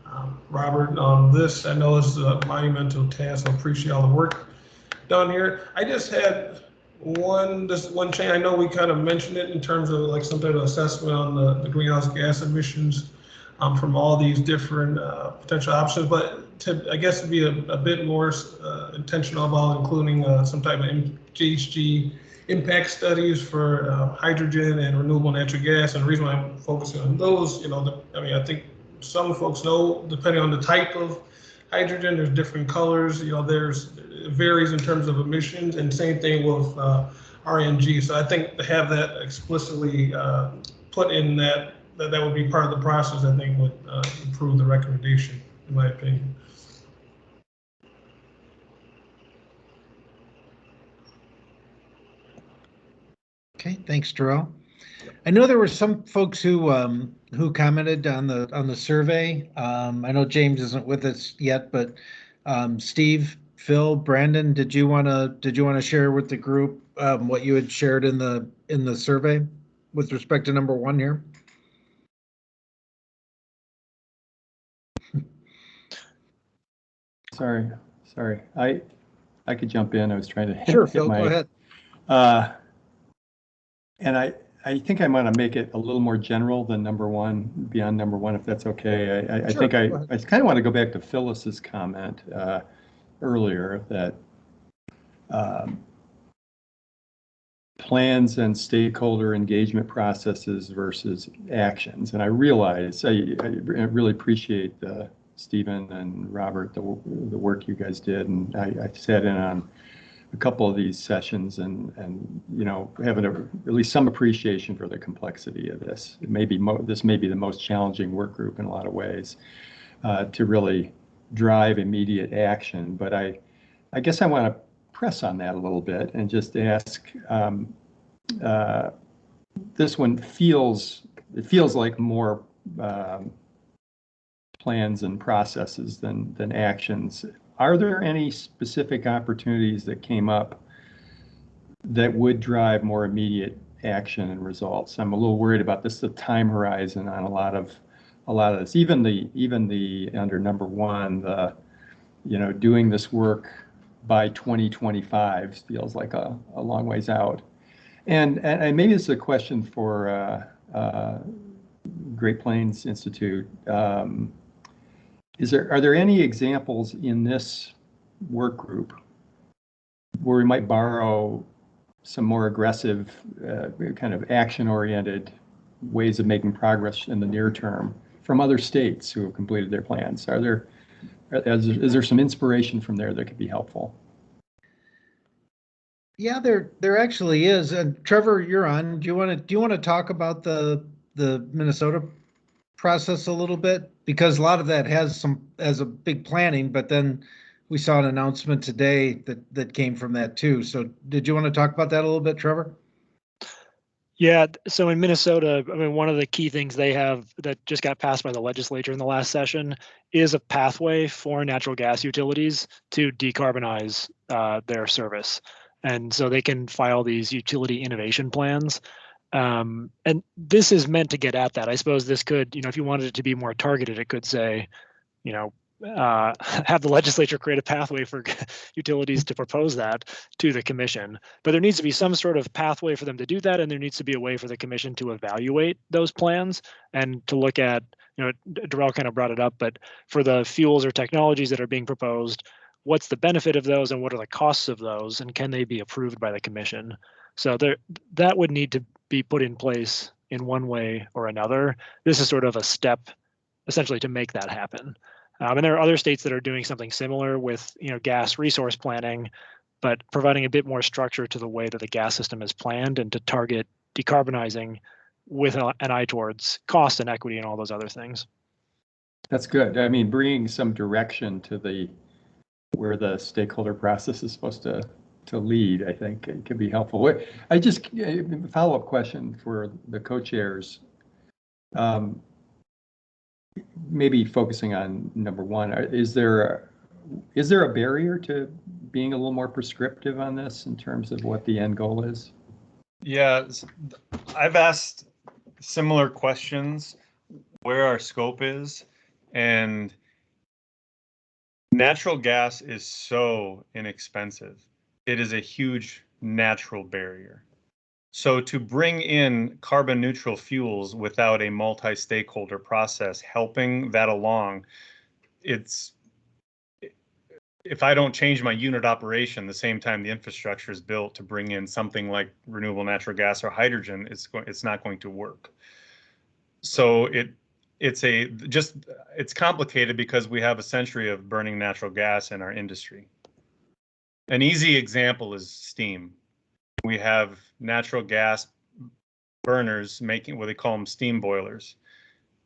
Robert, on this. I know this is a monumental task. I appreciate all the work done here. I just had one change. I know we kind of mentioned it in terms of like some type of assessment on the greenhouse gas emissions from all these different potential options, but I guess to be a bit more intentional about including some type of GHG impact studies for hydrogen and renewable natural gas. And the reason why I'm focusing on those, I think some folks know, depending on the type of hydrogen, there's different colors. It varies in terms of emissions, and same thing with RNG. So I think to have that explicitly put in that would be part of the process, I think would improve the recommendation, in my opinion. Okay, thanks, Terrell. I know there were some folks who commented on the survey. I know James isn't with us yet, but Steve, Phil, Brandon, did you want to share with the group what you had shared in the survey with respect to number 1 here? Sorry. I could jump in. I was trying to hit, Sure, Phil, go ahead. And I think I'm going to make it a little more general than number 1, beyond number 1, if that's okay. I Sure, think I kind of want to go back to Phyllis's comment earlier that plans and stakeholder engagement processes versus actions. And I realize, I really appreciate Stephen and Robert, the work you guys did. And I sat in on a couple of these sessions and you know, having at least some appreciation for the complexity of this. This may be the most challenging work group in a lot of ways to really drive immediate action. But I guess I want to press on that a little bit and just ask, this one feels like more plans and processes than actions. Are there any specific opportunities that came up that would drive more immediate action and results? I'm a little worried about this, the time horizon on a lot of this. Even the under number 1, the doing this work by 2025 feels like a long ways out. And maybe this is a question for Great Plains Institute. Are there any examples in this work group where we might borrow some more aggressive, kind of action-oriented ways of making progress in the near term from other states who have completed their plans? Is there some inspiration from there that could be helpful? Yeah, there actually is. And Trevor, you're on. Do you want to talk about the Minnesota process a little bit? Because a lot of that has a big planning, but then we saw an announcement today that came from that too. So did you want to talk about that a little bit, Trevor? Yeah, so in Minnesota, I mean, one of the key things they have that just got passed by the legislature in the last session is a pathway for natural gas utilities to decarbonize their service. And so they can file these utility innovation plans. And this is meant to get at that. I suppose this could, if you wanted it to be more targeted, it could say, have the legislature create a pathway for utilities to propose that to the commission. But there needs to be some sort of pathway for them to do that, and there needs to be a way for the commission to evaluate those plans and to look at, Darrell kind of brought it up, but for the fuels or technologies that are being proposed, what's the benefit of those and what are the costs of those, and can they be approved by the commission? So that would need to be put in place in one way or another. This is sort of a step essentially to make that happen. And there are other states that are doing something similar with gas resource planning, but providing a bit more structure to the way that the gas system is planned and to target decarbonizing with an eye towards cost and equity and all those other things. That's good. I mean, bringing some direction to where the stakeholder process is supposed to lead, I think it could be helpful. I just follow-up question for the co-chairs. Maybe focusing on number 1, is there a barrier to being a little more prescriptive on this in terms of what the end goal is? Yeah, I've asked similar questions where our scope is, and natural gas is so inexpensive. It is a huge natural barrier. So to bring in carbon neutral fuels without a multi-stakeholder process helping that along, if I don't change my unit operation the same time the infrastructure is built to bring in something like renewable natural gas or hydrogen, it's not going to work. So it's complicated because we have a century of burning natural gas in our industry. An easy example is steam. We have natural gas burners making what they call them steam boilers.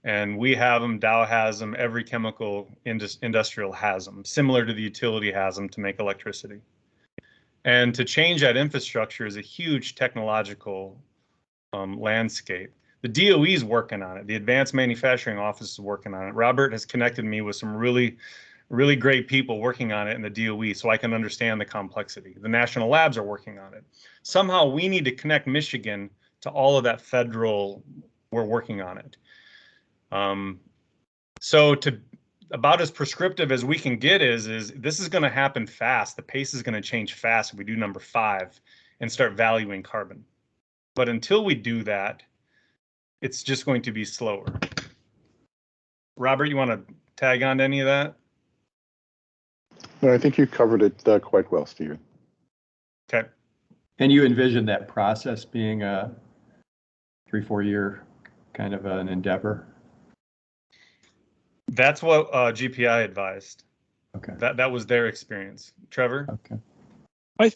And we have them, Dow has them, every chemical industrial has them, similar to the utility has them to make electricity. And to change that infrastructure is a huge technological landscape. The DOE is working on it. The Advanced Manufacturing Office is working on it. Robert has connected me with some really great people working on it in the DOE so I can understand the complexity. The national labs are working on it. Somehow we need to connect Michigan to all of that federal, we're working on it. So about as prescriptive as we can get is this is going to happen fast. The pace is going to change fast if we do number 5 and start valuing carbon. But until we do that, it's just going to be slower. Robert, you want to tag on to any of that? No, I think you covered it quite well, Stephen. Okay. And you envision that process being a 3-4 year kind of an endeavor? That's what GPI advised. Okay. That was their experience. Trevor? Okay.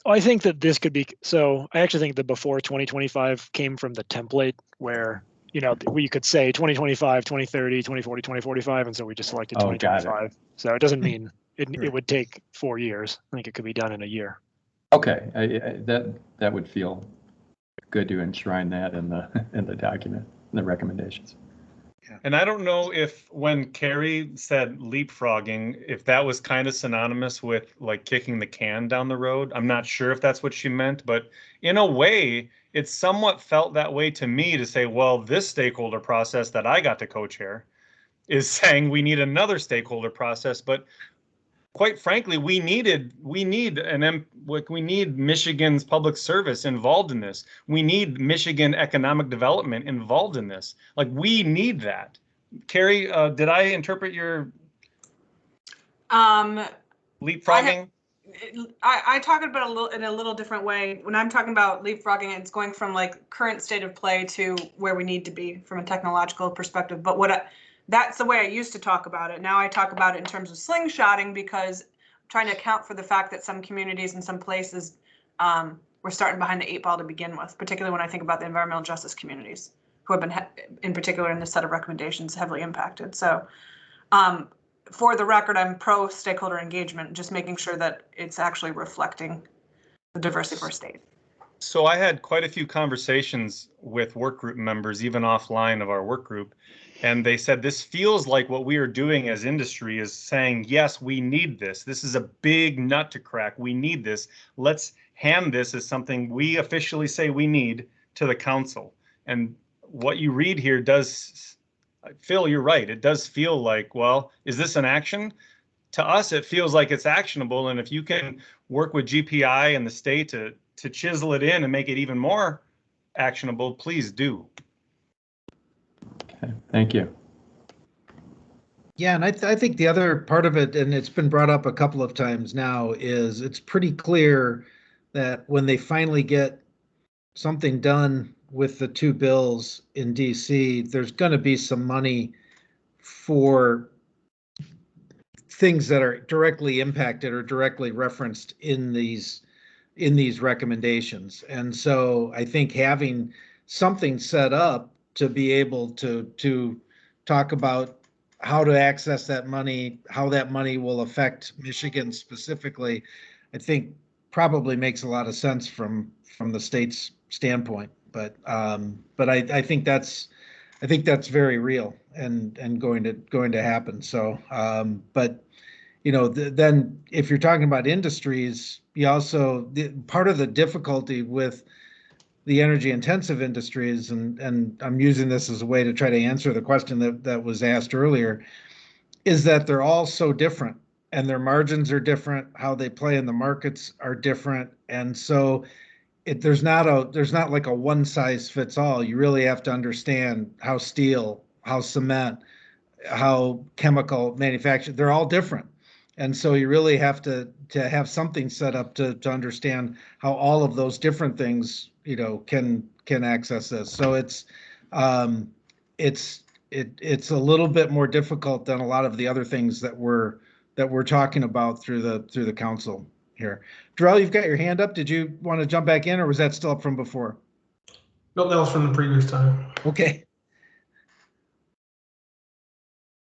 I think that this could be, so I actually think the before 2025 came from the template where, you know, you could say 2025, 2030, 2040, 2045, and so we just selected 2025. So it doesn't mean it would take 4 years. I think it could be done in a year. Okay, that would feel good to enshrine that in the document, in the recommendations. And I don't know if when Carrie said leapfrogging, if that was kind of synonymous with like kicking the can down the road. I'm not sure if that's what she meant, but in a way, it somewhat felt that way to me to say, well, this stakeholder process that I got to co-chair is saying we need another stakeholder process, but quite frankly, we need Michigan's public service involved in this. We need Michigan economic development involved in this. Like, we need that. Carrie, did I interpret your leapfrogging? I talk about it in a little different way. When I'm talking about leapfrogging, it's going from like current state of play to where we need to be from a technological perspective. But that's the way I used to talk about it. Now I talk about it in terms of slingshotting because I'm trying to account for the fact that some communities and some places we're starting behind the 8 ball to begin with, particularly when I think about the environmental justice communities who have been, in particular in this set of recommendations, heavily impacted. So for the record, I'm pro stakeholder engagement, just making sure that it's actually reflecting the diversity of our state. So I had quite a few conversations with work group members, even offline of our work group, and they said this feels like what we are doing as industry is saying, yes, we need this. This is a big nut to crack. We need this. Let's hand this as something we officially say we need to the council. And what you read here does, Phil, you're right. It does feel like, well, is this an action? To us, it feels like it's actionable. And if you can work with GPI and the state to chisel it in and make it even more actionable, please do. Okay, thank you. Yeah, and I think the other part of it, and it's been brought up a couple of times now, is it's pretty clear that when they finally get something done with the 2 bills in DC, there's going to be some money for things that are directly impacted or directly referenced in these recommendations. And so I think having something set up to be able to talk about how to access that money, how that money will affect Michigan specifically, I think probably makes a lot of sense from the state's standpoint. But I think that's very real and going to happen. So but you know, then if you're talking about industries, you also, part of the difficulty with the energy intensive industries, and I'm using this as a way to try to answer the question that was asked earlier, is that they're all so different and their margins are different, how they play in the markets are different. And so there's not like a one size fits all. You really have to understand how steel, how cement, how chemical manufacture, they're all different. And so you really have to have something set up to understand how all of those different things, you know, can access this. So it's a little bit more difficult than a lot of the other things that we're talking about through the council here. Darrell, you've got your hand up. Did you want to jump back in, or was that still up from before? No, that was from the previous time. Okay.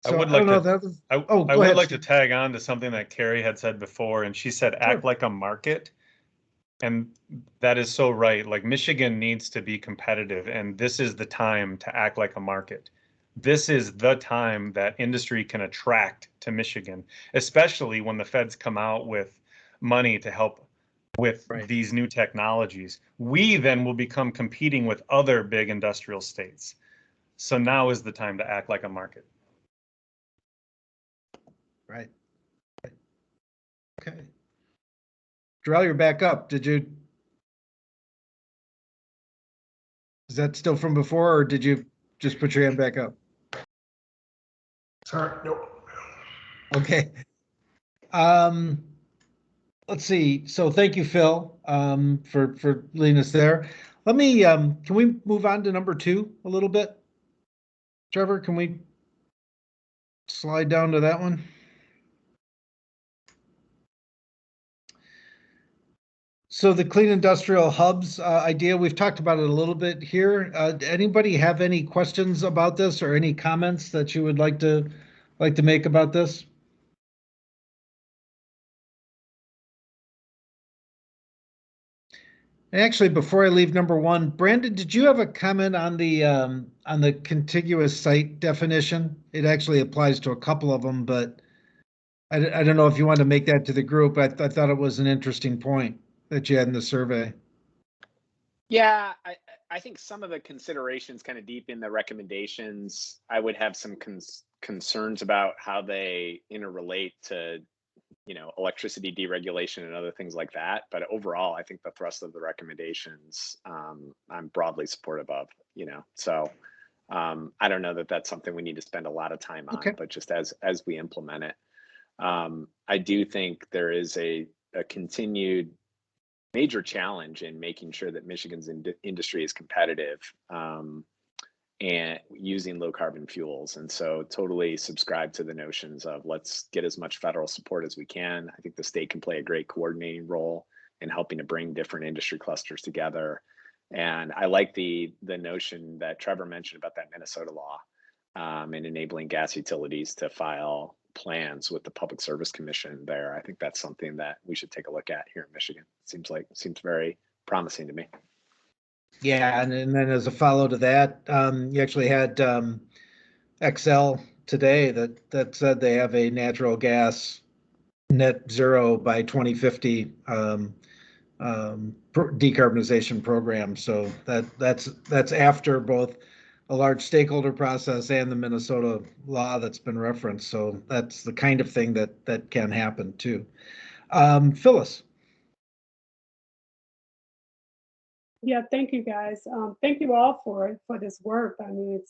So I would like to tag on to something that Carrie had said before, and she said, act like a market. And that is so right. Like Michigan needs to be competitive, and this is the time to act like a market. This is the time that industry can attract to Michigan, especially when the feds come out with money to help with these new technologies. We then will become competing with other big industrial states. So now is the time to act like a market. Right. Okay. Darrell, you're back up. Did you? Is that still from before, or did you just put your hand back up? Sorry, nope. Okay. Let's see. So thank you, Phil, for leading us there. Let me, can we move on to number 2 a little bit? Trevor, can we slide down to that one? So the clean industrial hubs idea, we've talked about it a little bit here. Anybody have any questions about this or any comments that you would like to make about this? Actually, before I leave number 1, Brandon, did you have a comment on the contiguous site definition? It actually applies to a couple of them, but I don't know if you want to make that to the group. I thought it was an interesting point that you had in the survey. Yeah, I think some of the considerations kind of deep in the recommendations, I would have some concerns about how they interrelate to, you know, electricity deregulation and other things like that. But overall, I think the thrust of the recommendations, I'm broadly supportive of, you know, so I don't know that that's something we need to spend a lot of time on, but just as we implement it, I do think there is a continued major challenge in making sure that Michigan's industry is competitive and using low carbon fuels. And so totally subscribe to the notions of let's get as much federal support as we can. I think the state can play a great coordinating role in helping to bring different industry clusters together. And I like the notion that Trevor mentioned about that Minnesota law and enabling gas utilities to file plans with the Public Service Commission there. I think that's something that we should take a look at here in Michigan. Seems very promising to me. Yeah, and then as a follow to that, you actually had XL today that said they have a natural gas net zero by 2050 decarbonization program. So that's after both a large stakeholder process and the Minnesota law that's been referenced. So that's the kind of thing that can happen too. Phyllis. Yeah, thank you guys. Thank you all for this work. I mean,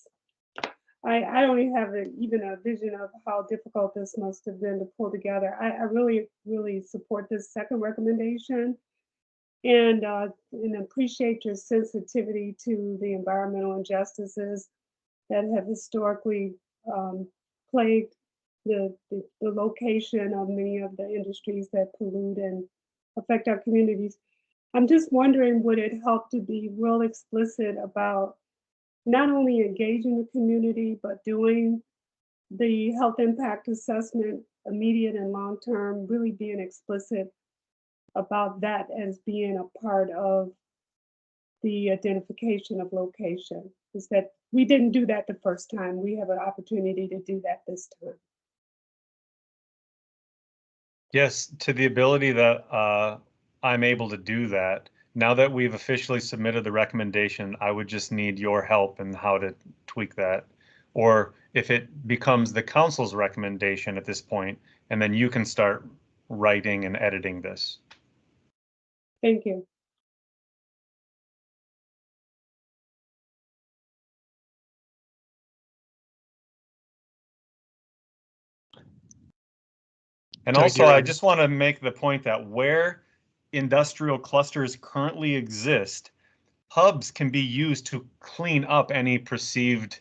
I don't even have even a vision of how difficult this must have been to pull together. I really, really support this second recommendation and appreciate your sensitivity to the environmental injustices that have historically plagued the location of many of the industries that pollute and affect our communities. I'm just wondering, would it help to be real explicit about not only engaging the community, but doing the health impact assessment, immediate and long term, really being explicit about that as being a part of the identification of location? Is that we didn't do that the first time. We have an opportunity to do that this time. Yes, to the ability that I'm able to do that. Now that we've officially submitted the recommendation, I would just need your help in how to tweak that. Or if it becomes the council's recommendation at this point, and then you can start writing and editing this. Thank you. And also, I just want to make the point that where industrial clusters currently exist, hubs can be used to clean up any perceived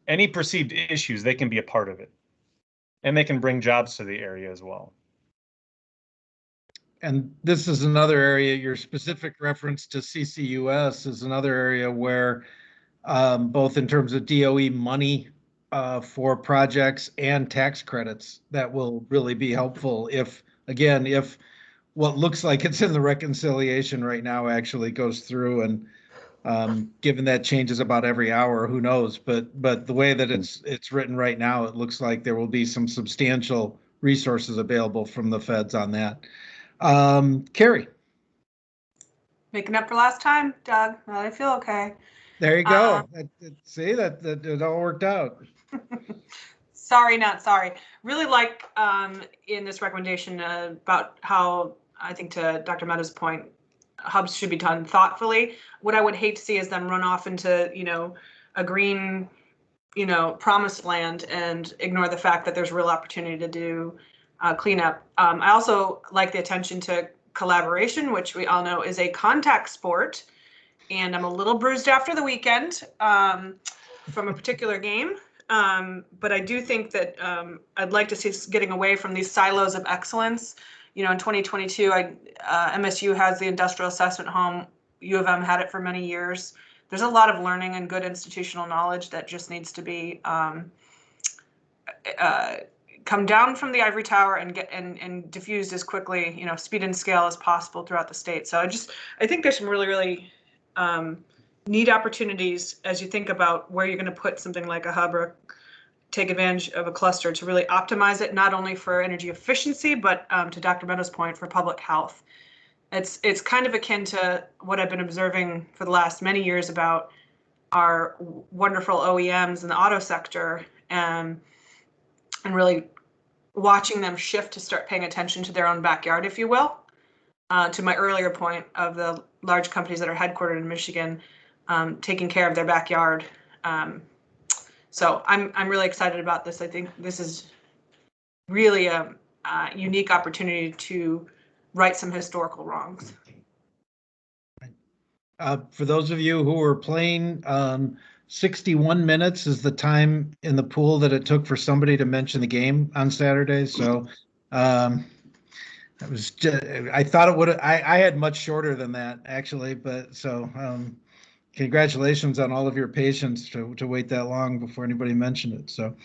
issues. They can be a part of it, and they can bring jobs to the area as well. And this is another area, your specific reference to CCUS is another area where both in terms of DOE money for projects and tax credits, that will really be helpful if what looks like it's in the reconciliation right now actually goes through, and given that changes about every hour, who knows? But the way that it's written right now, it looks like there will be some substantial resources available from the feds on that. Carrie. Making up for last time, Doug. I feel okay. There you go. See that it all worked out. Sorry, not sorry. Really like in this recommendation about how, I think to Dr. Mehta's point, hubs should be done thoughtfully. What I would hate to see is them run off into, a green, promised land and ignore the fact that there's real opportunity to do cleanup. I also like the attention to collaboration, which we all know is a contact sport. And I'm a little bruised after the weekend from a particular game. But I do think that I'd like to see us getting away from these silos of excellence. In 2022, MSU has the industrial assessment home. U of M had it for many years. There's a lot of learning and good institutional knowledge that just needs to be come down from the ivory tower and get and diffused as quickly, speed and scale as possible throughout the state. So I think there's some really, really neat opportunities as you think about where you're going to put something like a hub or take advantage of a cluster to really optimize it, not only for energy efficiency, but to Dr. Mehta's point, for public health. It's kind of akin to what I've been observing for the last many years about our wonderful OEMs in the auto sector, and really watching them shift to start paying attention to their own backyard, if you will. To my earlier point of the large companies that are headquartered in Michigan, taking care of their backyard. So I'm really excited about this. I think this is really a unique opportunity to right some historical wrongs. For those of you who are playing, 61 minutes is the time in the pool that it took for somebody to mention the game on Saturday. So it was just, I thought it would. I had much shorter than that actually, but so congratulations on all of your patience to wait that long before anybody mentioned it. So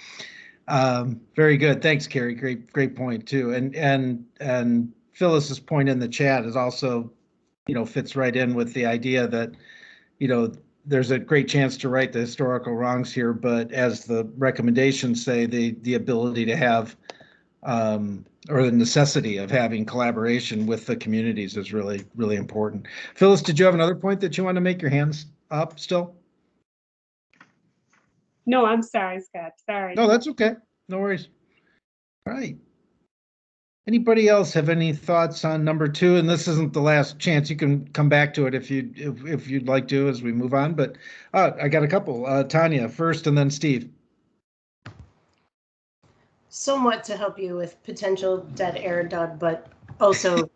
very good. Thanks, Carrie. Great point too. And Phyllis's point in the chat is also, fits right in with the idea that, there's a great chance to right the historical wrongs here, but as the recommendations say, the ability to have or the necessity of having collaboration with the communities is really, really important. Phyllis, did you have another point that you want to make? Your hands up still? No, I'm sorry, Scott. Sorry. No, that's okay. No worries. All right. Anybody else have any thoughts on number 2? And this isn't the last chance. You can come back to it if you'd like to as we move on. But I got a couple. Tanya first, and then Steve. Somewhat to help you with potential dead air, Doug, but also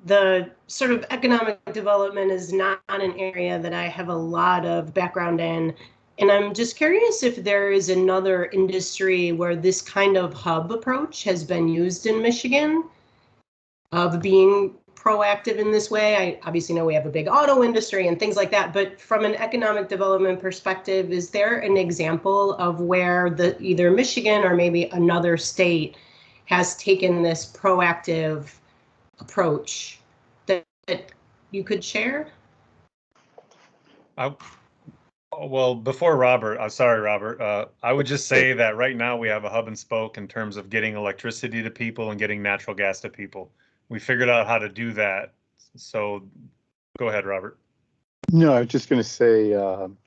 the sort of economic development is not an area that I have a lot of background in. And I'm just curious if there is another industry where this kind of hub approach has been used in Michigan, of being proactive in this way. I obviously know we have a big auto industry and things like that, but from an economic development perspective, is there an example of where either Michigan or maybe another state has taken this proactive approach that you could share? Well, before Robert, sorry, Robert, I would just say that right now we have a hub and spoke in terms of getting electricity to people and getting natural gas to people. We figured out how to do that. So go ahead, Robert. No, I was just going to say,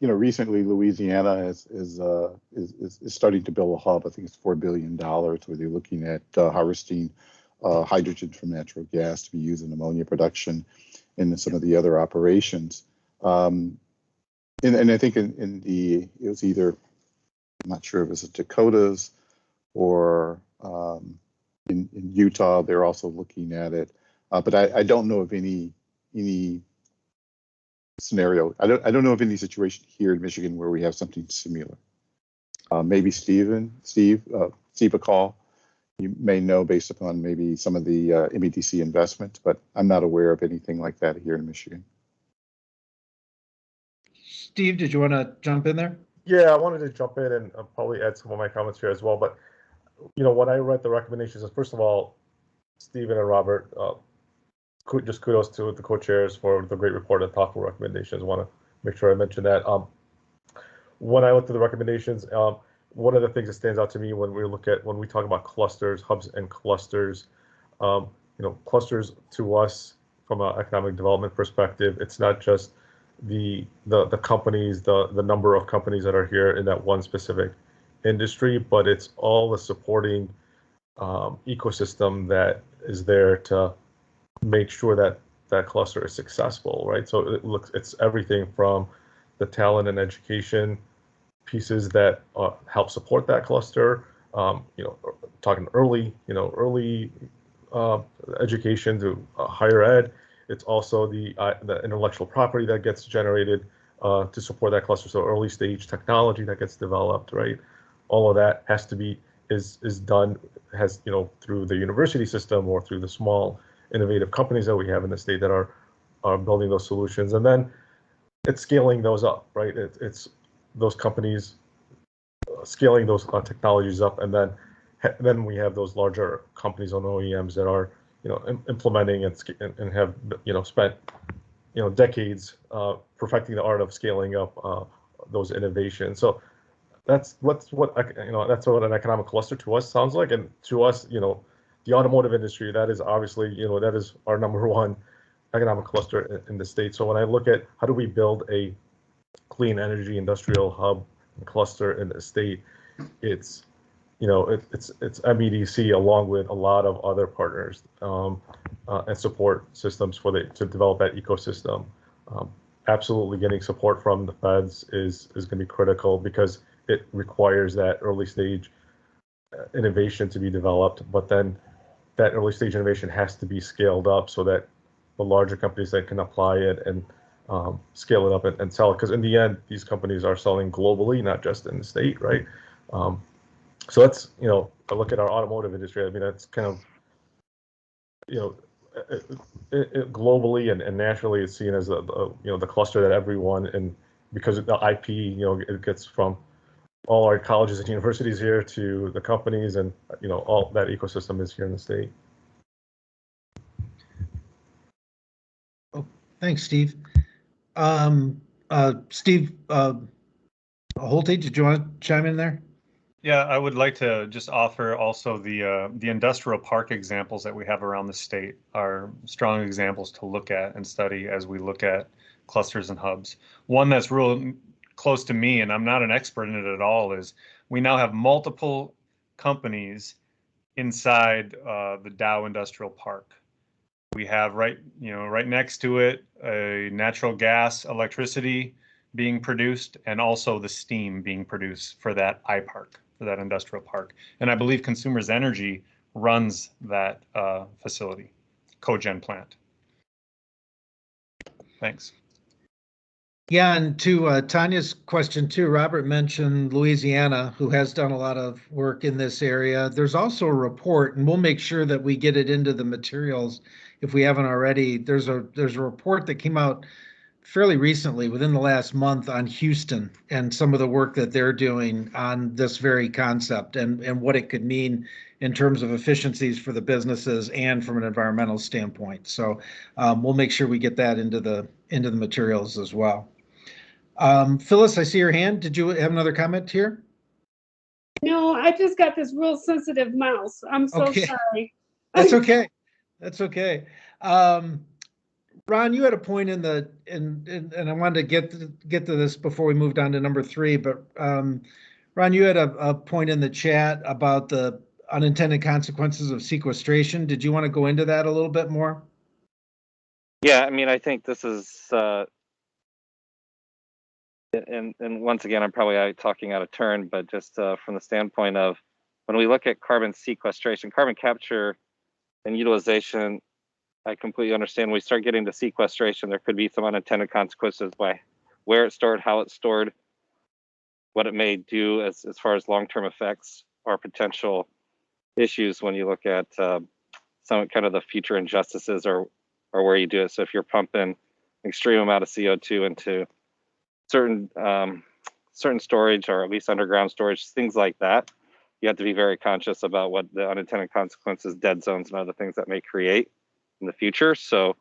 recently Louisiana is starting to build a hub. I think it's $4 billion, where they're looking at harvesting hydrogen from natural gas to be used in ammonia production and some of the other operations. And I think it was either, I'm not sure if it was the Dakotas or in Utah, they're also looking at it. But I don't know of any scenario. I don't know of any situation here in Michigan where we have something similar. Maybe Steve McCall, you may know based upon maybe some of the MEDC investments, but I'm not aware of anything like that here in Michigan. Steve, did you want to jump in there? Yeah, I wanted to jump in and probably add some of my comments here as well. But, when I read the recommendations, first of all, Stephen and Robert, just kudos to the co-chairs for the great report and thoughtful recommendations. I want to make sure I mention that. When I looked at the recommendations, one of the things that stands out to me when we talk about clusters, hubs and clusters, clusters to us from an economic development perspective, it's not just the companies, the number of companies that are here in that one specific industry, but it's all the supporting ecosystem that is there to make sure that that cluster is successful, right? So it's everything from the talent and education pieces that help support that cluster. Talking early education to higher ed. It's also the intellectual property that gets generated to support that cluster. So early stage technology that gets developed, right? All of that has to be is done through the university system or through the small innovative companies that we have in the state that are building those solutions, and then it's scaling those up, right? It's those companies scaling those technologies up, and then we have those larger companies on OEMs that are implementing and have spent decades perfecting the art of scaling up those innovations. So that's what an economic cluster to us sounds like, and to us, the automotive industry, that is obviously that is our number one economic cluster in the state. So when I look at how do we build a clean energy industrial hub and cluster in the state, it's MEDC along with a lot of other partners and support systems to develop that ecosystem. Absolutely getting support from the feds is going to be critical because it requires that early stage innovation to be developed, but then that early stage innovation has to be scaled up so that the larger companies that can apply it and scale it up and sell it. Because in the end, these companies are selling globally, not just in the state, right? So that's, I look at our automotive industry, I mean, that's kind of, globally and nationally it's seen as the cluster that everyone, and because of the IP, it gets from all our colleges and universities here to the companies, and all that ecosystem is here in the state. Oh, thanks, Steve. Steve Holte, did you want to chime in there? Yeah, I would like to just offer also the industrial park examples that we have around the state are strong examples to look at and study as we look at clusters and hubs. One that's real close to me, and I'm not an expert in it at all, is we now have multiple companies inside the Dow Industrial Park. We have right next to it a natural gas electricity being produced, and also the steam being produced for that iPark, for that industrial park. And I believe Consumers Energy runs that facility, cogen plant. Thanks. Yeah, and to Tanya's question too, Robert mentioned Louisiana, who has done a lot of work in this area. There's also a report, and we'll make sure that we get it into the materials if we haven't already. There's a report that came out fairly recently, within the last month, on Houston and some of the work that they're doing on this very concept and what it could mean in terms of efficiencies for the businesses and from an environmental standpoint. So we'll make sure we get that into the materials as well. Phyllis, I see your hand. Did you have another comment here? No, I just got this real sensitive mouse. I'm so Okay. sorry. That's okay. That's okay. Ron, you had a point and I wanted to get to this before we moved on to number 3, but Ron, you had a point in the chat about the unintended consequences of sequestration. Did you want to go into that a little bit more? Yeah, I mean, I think this is, and once again, I'm probably talking out of turn, but just from the standpoint of when we look at carbon sequestration, carbon capture and utilization, I completely understand when we start getting to sequestration, there could be some unintended consequences by where it's stored, how it's stored, what it may do as far as long-term effects or potential issues when you look at some kind of the future injustices or where you do it. So if you're pumping extreme amount of CO2 into certain storage, or at least underground storage, things like that, you have to be very conscious about what the unintended consequences, dead zones, and other things that may create in the future. So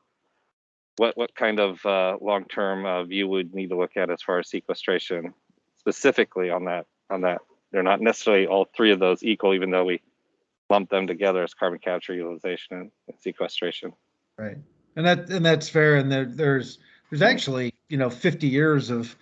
what kind of long-term view would need to look at as far as sequestration specifically on that? They're not necessarily all three of those equal, even though we lump them together as carbon capture, utilization, and sequestration. Right, and that's fair. And there's actually 50 years of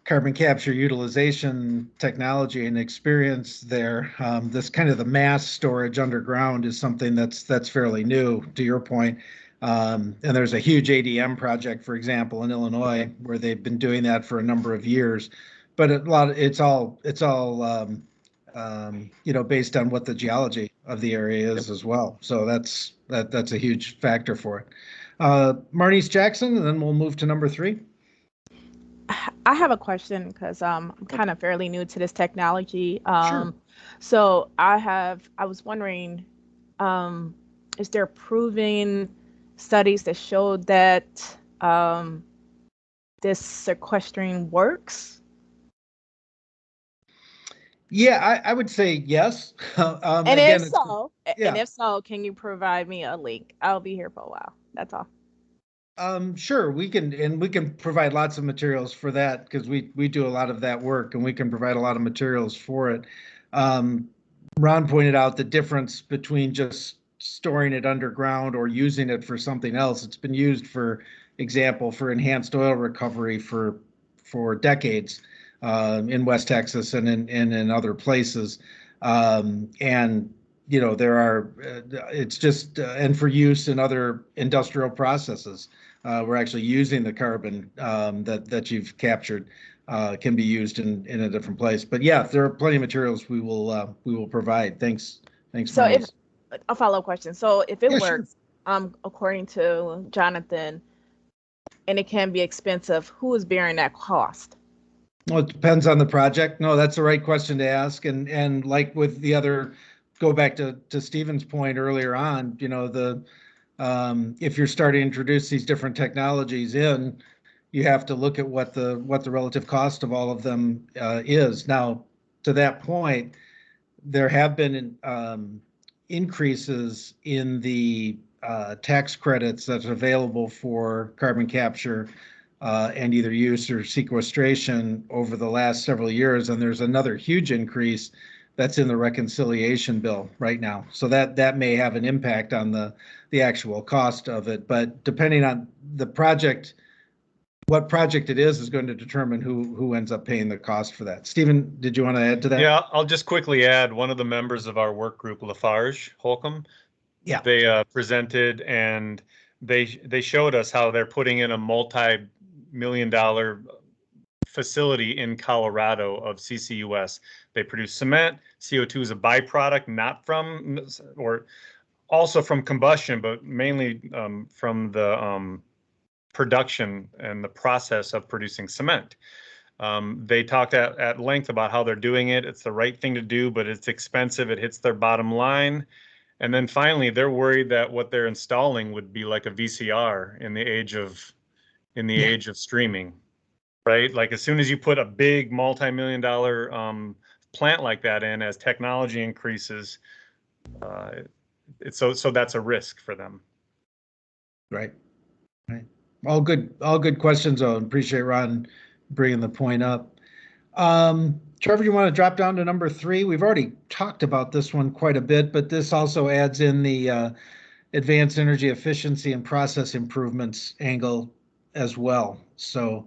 carbon capture utilization technology and experience there. This kind of the mass storage underground is something that's fairly new, to your point. And there's a huge ADM project, for example, in Illinois, where they've been doing that for a number of years. But it's all based on what the geology of the area is as well. So that's a huge factor for it. Marnice Jackson, and then we'll move to number 3. I have a question because I'm kind of fairly new to this technology. Sure. So I was wondering, is there proving studies that showed that this sequestering works? Yeah, I would say yes. And again, if so, can you provide me a link? I'll be here for a while. That's all. Sure, we can provide lots of materials for that, because we do a lot of that work, and we can provide a lot of materials for it. Ron pointed out the difference between just storing it underground or using it for something else. It's been used, for example, for enhanced oil recovery for decades in West Texas and in other places. And there are, it's just, and for use in other industrial processes. We're actually using the carbon that you've captured can be used in a different place. But yeah, there are plenty of materials we will provide. Thanks. So Marlies. a follow-up question. So if it Yeah, works, according to Jonathan, and it can be expensive, who is bearing that cost? Well, it depends on the project. No, that's the right question to ask. And like with the other, go back to Stephen's point earlier on, if you're starting to introduce these different technologies in, you have to look at what the relative cost of all of them is. Now, to that point, there have been increases in the tax credits that's available for carbon capture and either use or sequestration over the last several years. And there's another huge increase that's in the reconciliation bill right now. So that may have an impact on the actual cost of it. But depending on the project, what project it is going to determine who ends up paying the cost for that. Stephen, did you want to add to that? Yeah, I'll just quickly add, one of the members of our work group, Lafarge Holcomb, yeah, they presented, and they showed us how they're putting in a multi-million-dollar facility in Colorado of CCUS. They produce cement. CO2 is a byproduct, not from, or also from combustion, but mainly from the production and the process of producing cement. They talked at length about how they're doing it. It's the right thing to do, but it's expensive. It hits their bottom line. And then finally, they're worried that what they're installing would be like a VCR in the age of streaming, right? Like, as soon as you put a big multi-million-dollar plant like that in, as technology increases, so that's a risk for them. Right. All good questions, though. Appreciate Ron bringing the point up. Trevor, you want to drop down to number 3? We've already talked about this one quite a bit, but this also adds in the advanced energy efficiency and process improvements angle as well. So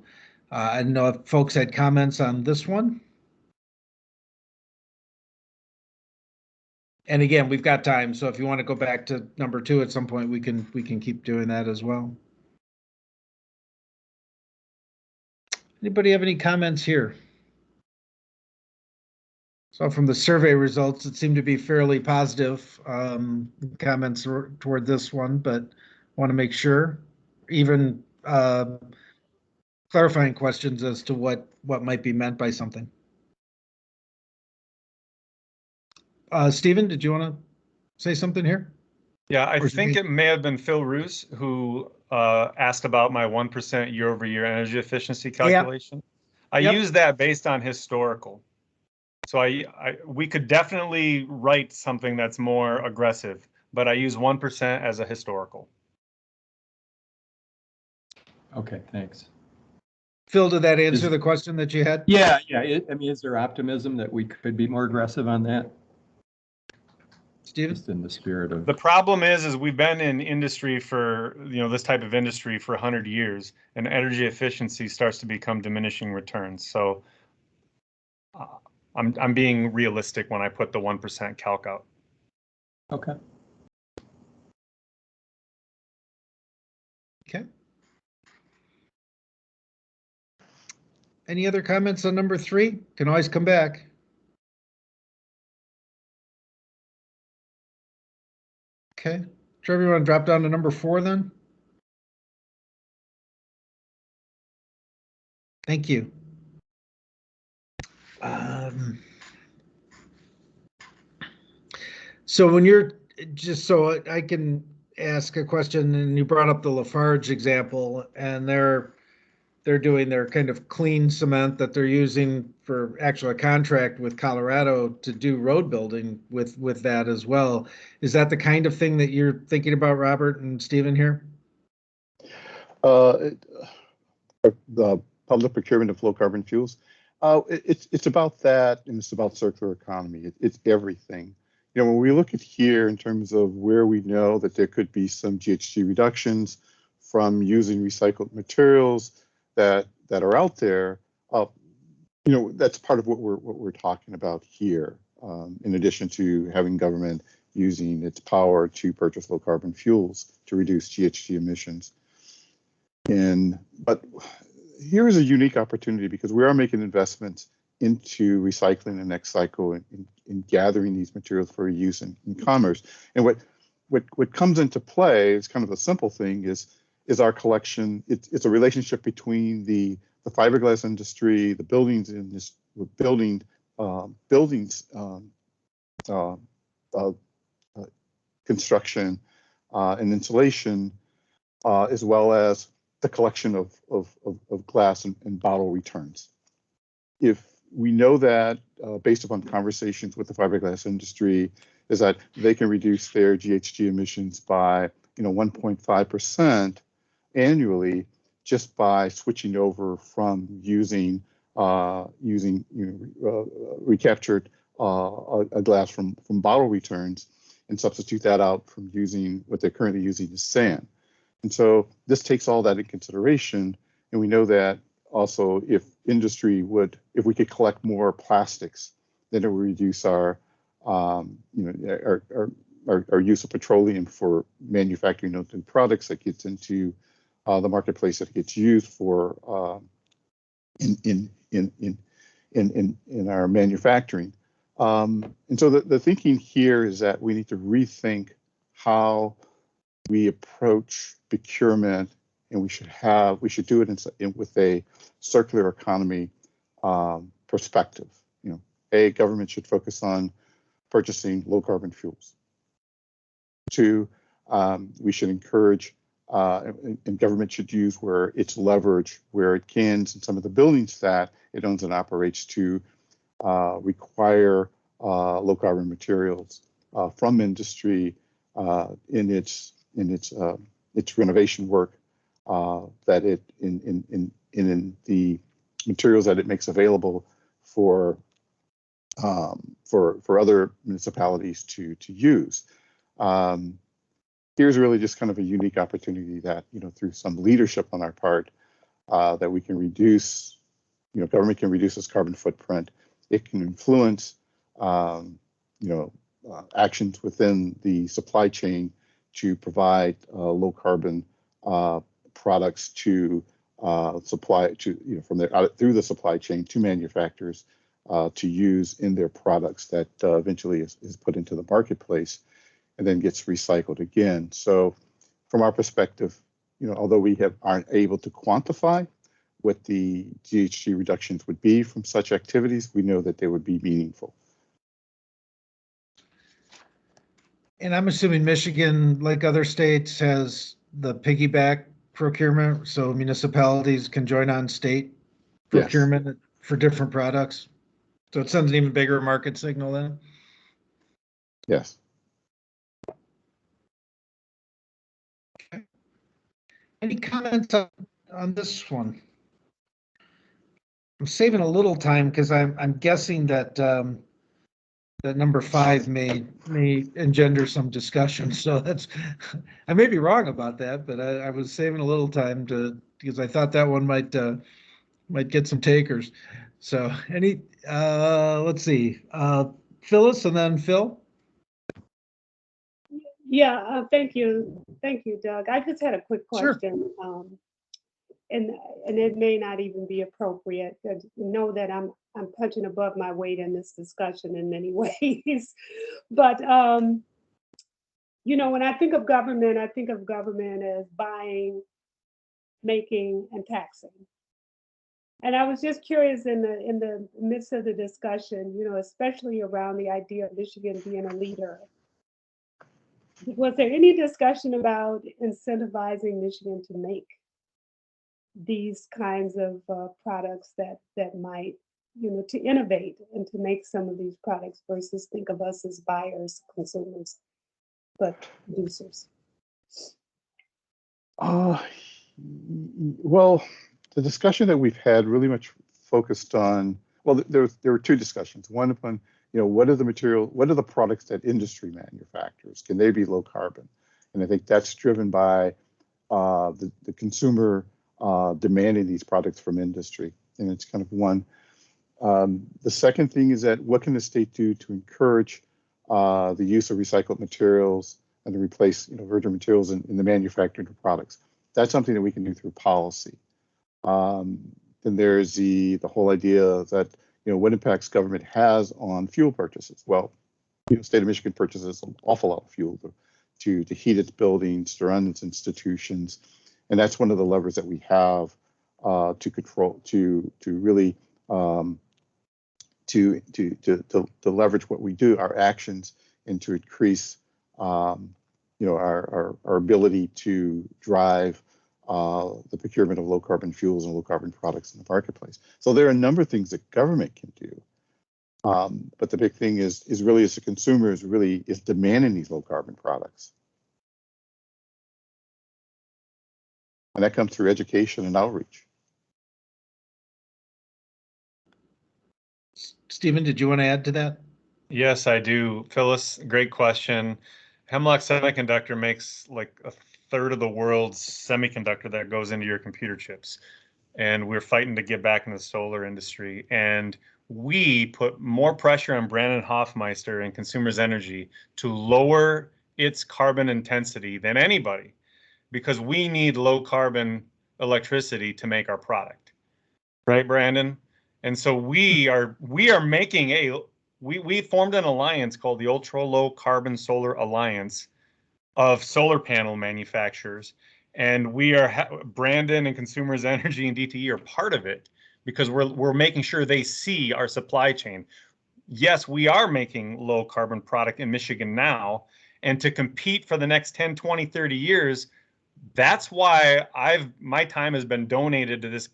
I don't know if folks had comments on this one. And again, we've got time, so if you want to go back to number 2 at some point, we can keep doing that as well. Anybody have any comments here? So from the survey results, it seemed to be fairly positive comments toward this one, but I want to make sure. Even clarifying questions as to what might be meant by something. Stephen, did you want to say something here? Yeah, I think it may have been Phil Roos who asked about my 1% year-over-year energy efficiency calculation. I use that based on historical. So we could definitely write something that's more aggressive, but I use 1% as a historical. Okay, thanks. Phil, did that answer the question that you had? Yeah. I mean, is there optimism that we could be more aggressive on that? Steven? Just in the spirit of. The problem is we've been in industry for, this type of industry for 100 years, and energy efficiency starts to become diminishing returns. So I'm being realistic when I put the 1% calc out. Okay. Okay. Any other comments on number 3? Can always come back. Okay. Trevor, you want to drop down to number 4 then? Thank you. So when you're, just so I can ask a question, and you brought up the Lafarge example, and they're doing their kind of clean cement that they're using for actual contract with Colorado to do road building with that as well. Is that the kind of thing that you're thinking about, Robert and Stephen here? The public procurement of low carbon fuels. It's about that, and it's about circular economy. It's everything. When we look at here in terms of where we know that there could be some GHG reductions from using recycled materials that are out there, that's part of what we're talking about here. In addition to having government using its power to purchase low carbon fuels to reduce GHG emissions. But here is a unique opportunity because we are making investments into recycling the next cycle in gathering these materials for use in commerce. And what comes into play is kind of a simple thing is our collection. It's a relationship between the fiberglass industry, the buildings construction and insulation, as well as the collection of glass and bottle returns. If we know that, based upon conversations with the fiberglass industry, is that they can reduce their GHG emissions by 1.5% annually just by switching over from using recaptured a glass from bottle returns and substitute that out from using what they're currently using as sand. And so this takes all that in consideration, and we know that also if we could collect more plastics, then it would reduce our use of petroleum for manufacturing those new products that gets into the marketplace, that gets used for in our manufacturing. And so the thinking here is that we need to rethink how we approach procurement, and we should do it with a circular economy perspective. Government should focus on purchasing low carbon fuels. 2, we should encourage and government should use where it's leverage, where it can, in some of the buildings that it owns and operates, to require low carbon materials from industry in its renovation work, that it in the materials that it makes available for other municipalities to use. Here's really just kind of a unique opportunity that, through some leadership on our part, that we can reduce, government can reduce its carbon footprint. It can influence, actions within the supply chain to provide low carbon products to supply to, through the supply chain to manufacturers to use in their products that eventually is put into the marketplace and then gets recycled again. So from our perspective, although we aren't able to quantify what the GHG reductions would be from such activities, we know that they would be meaningful. And I'm assuming Michigan, like other states, has the piggyback procurement, so municipalities can join on state procurement for different products. So it sends an even bigger market signal then? Yes. Any comments on this one? I'm saving a little time because I'm guessing that that number 5 may engender some discussion. So that's, I may be wrong about that, but I was saving a little time because I thought that one might get some takers. So let's see, Phyllis and then Phil. Yeah, thank you, Doug. I just had a quick question. Sure. And it may not even be appropriate. I know that I'm punching above my weight in this discussion in many ways, but you know, when I think of government as buying, making, and taxing. And I was just curious in the midst of the discussion, you know, especially around the idea of Michigan being a leader. Was there any discussion about incentivizing Michigan to make these kinds of products that might, you know, to innovate and to make some of these products versus think of us as buyers, consumers, but producers? Well, the discussion that we've had really much focused on, well, there were 2 discussions. One upon, you know, what are the products that industry manufactures? Can they be low carbon? And I think that's driven by the consumer demanding these products from industry. And it's kind of one. The second thing is that what can the state do to encourage the use of recycled materials and to replace, you know, virgin materials in the manufacturing of products? That's something that we can do through policy. Then there's the whole idea that, you know, what impacts government has on fuel purchases. Well, you know, the state of Michigan purchases an awful lot of fuel to heat its buildings, to run its institutions, and that's one of the levers that we have to control, to really to leverage what we do, our actions, and to increase you know, our ability to drive the procurement of low carbon fuels and low carbon products in the marketplace. So there are a number of things that government can do. But the big thing is really as a consumer is demanding these low carbon products. And that comes through education and outreach. Stephen, did you want to add to that? Yes, I do. Phyllis, great question. Hemlock Semiconductor makes like a third of the world's semiconductor that goes into your computer chips. And we're fighting to get back into the solar industry. And we put more pressure on Brandon Hoffmeister and Consumers Energy to lower its carbon intensity than anybody, because we need low carbon electricity to make our product. Right, Brandon? And so we are making we formed an alliance called the Ultra Low Carbon Solar Alliance of solar panel manufacturers. And we are Brandon and Consumers Energy and DTE are part of it because we're making sure they see our supply chain. Yes, we are making low carbon product in Michigan now, and to compete for the next 10, 20, 30 years, that's why my time has been donated to this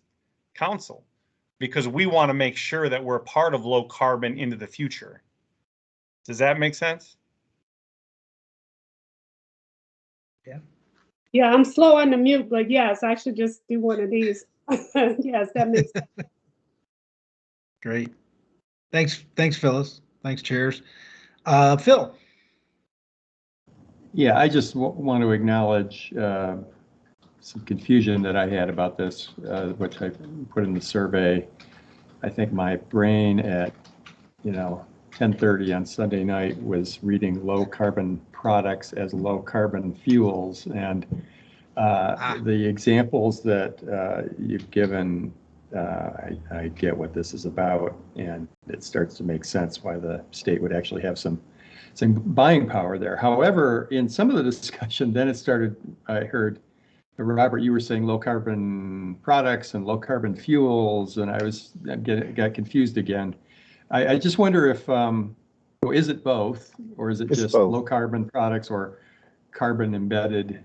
council, because we want to make sure that we're part of low carbon into the future. Does that make sense? Yeah. Yeah, I'm slow on the mute, but yes, I should just do one of these. Yes, that makes sense. Great. Thanks, Phyllis. Thanks, chairs. Phil. Yeah, I just want to acknowledge some confusion that I had about this, which I put in the survey. I think my brain at, 10:30 on Sunday night was reading low carbon products as low carbon fuels, and the examples that you've given, I get what this is about, and it starts to make sense why the state would actually have some buying power there. However, in some of the discussion, then it started, I heard, Robert, you were saying low carbon products and low carbon fuels, and I got confused again. I just wonder if, is it both, or is it just both low carbon products or carbon embedded,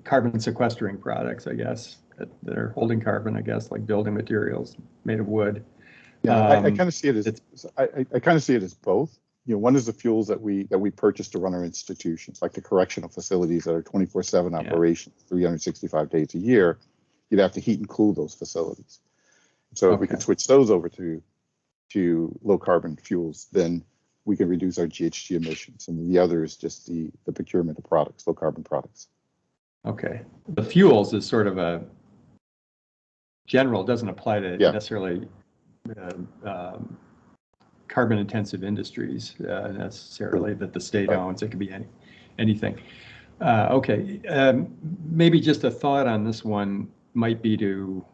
carbon sequestering products, I guess, that are holding carbon, I guess, like building materials made of wood. Yeah, I kind of see it as I kind of see it as both. You know, one is the fuels that we purchase to run our institutions, like the correctional facilities that are 24/7 operations, 365 days a year. You'd have to heat and cool those facilities. So if we could switch those over to low carbon fuels, then we can reduce our GHG emissions. And the other is just the procurement of products, low carbon products. Okay. The fuels is sort of a general, doesn't apply to necessarily carbon intensive industries necessarily that the state owns. It could be anything. Okay. Maybe just a thought on this one might be to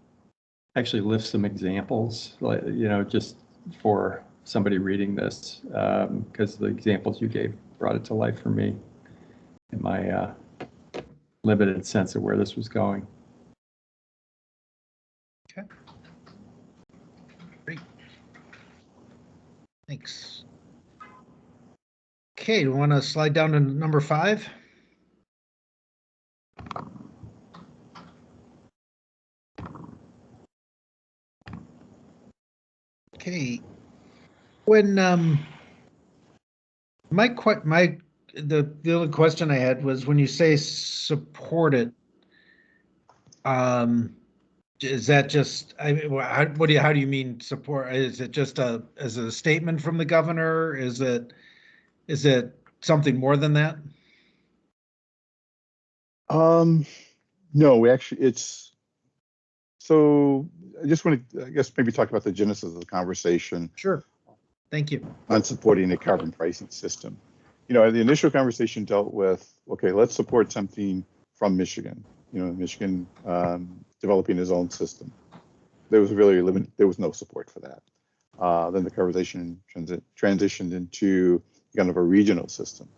actually lift some examples, like, you know, just for somebody reading this, because the examples you gave brought it to life for me in my limited sense of where this was going. Okay. Great. Thanks. Okay, do you want to slide down to number 5? Okay. When the other question I had was, when you say support it, is that just, how do you mean support? Is it just as a statement from the governor? Is it something more than that? No, so I just want to, I guess, maybe talk about the genesis of the conversation. Sure. Thank you. On supporting a carbon pricing system. You know, the initial conversation dealt with, okay, let's support something from Michigan. You know, Michigan developing his own system. There was really there was no support for that. Then the conversation transitioned into kind of a regional system.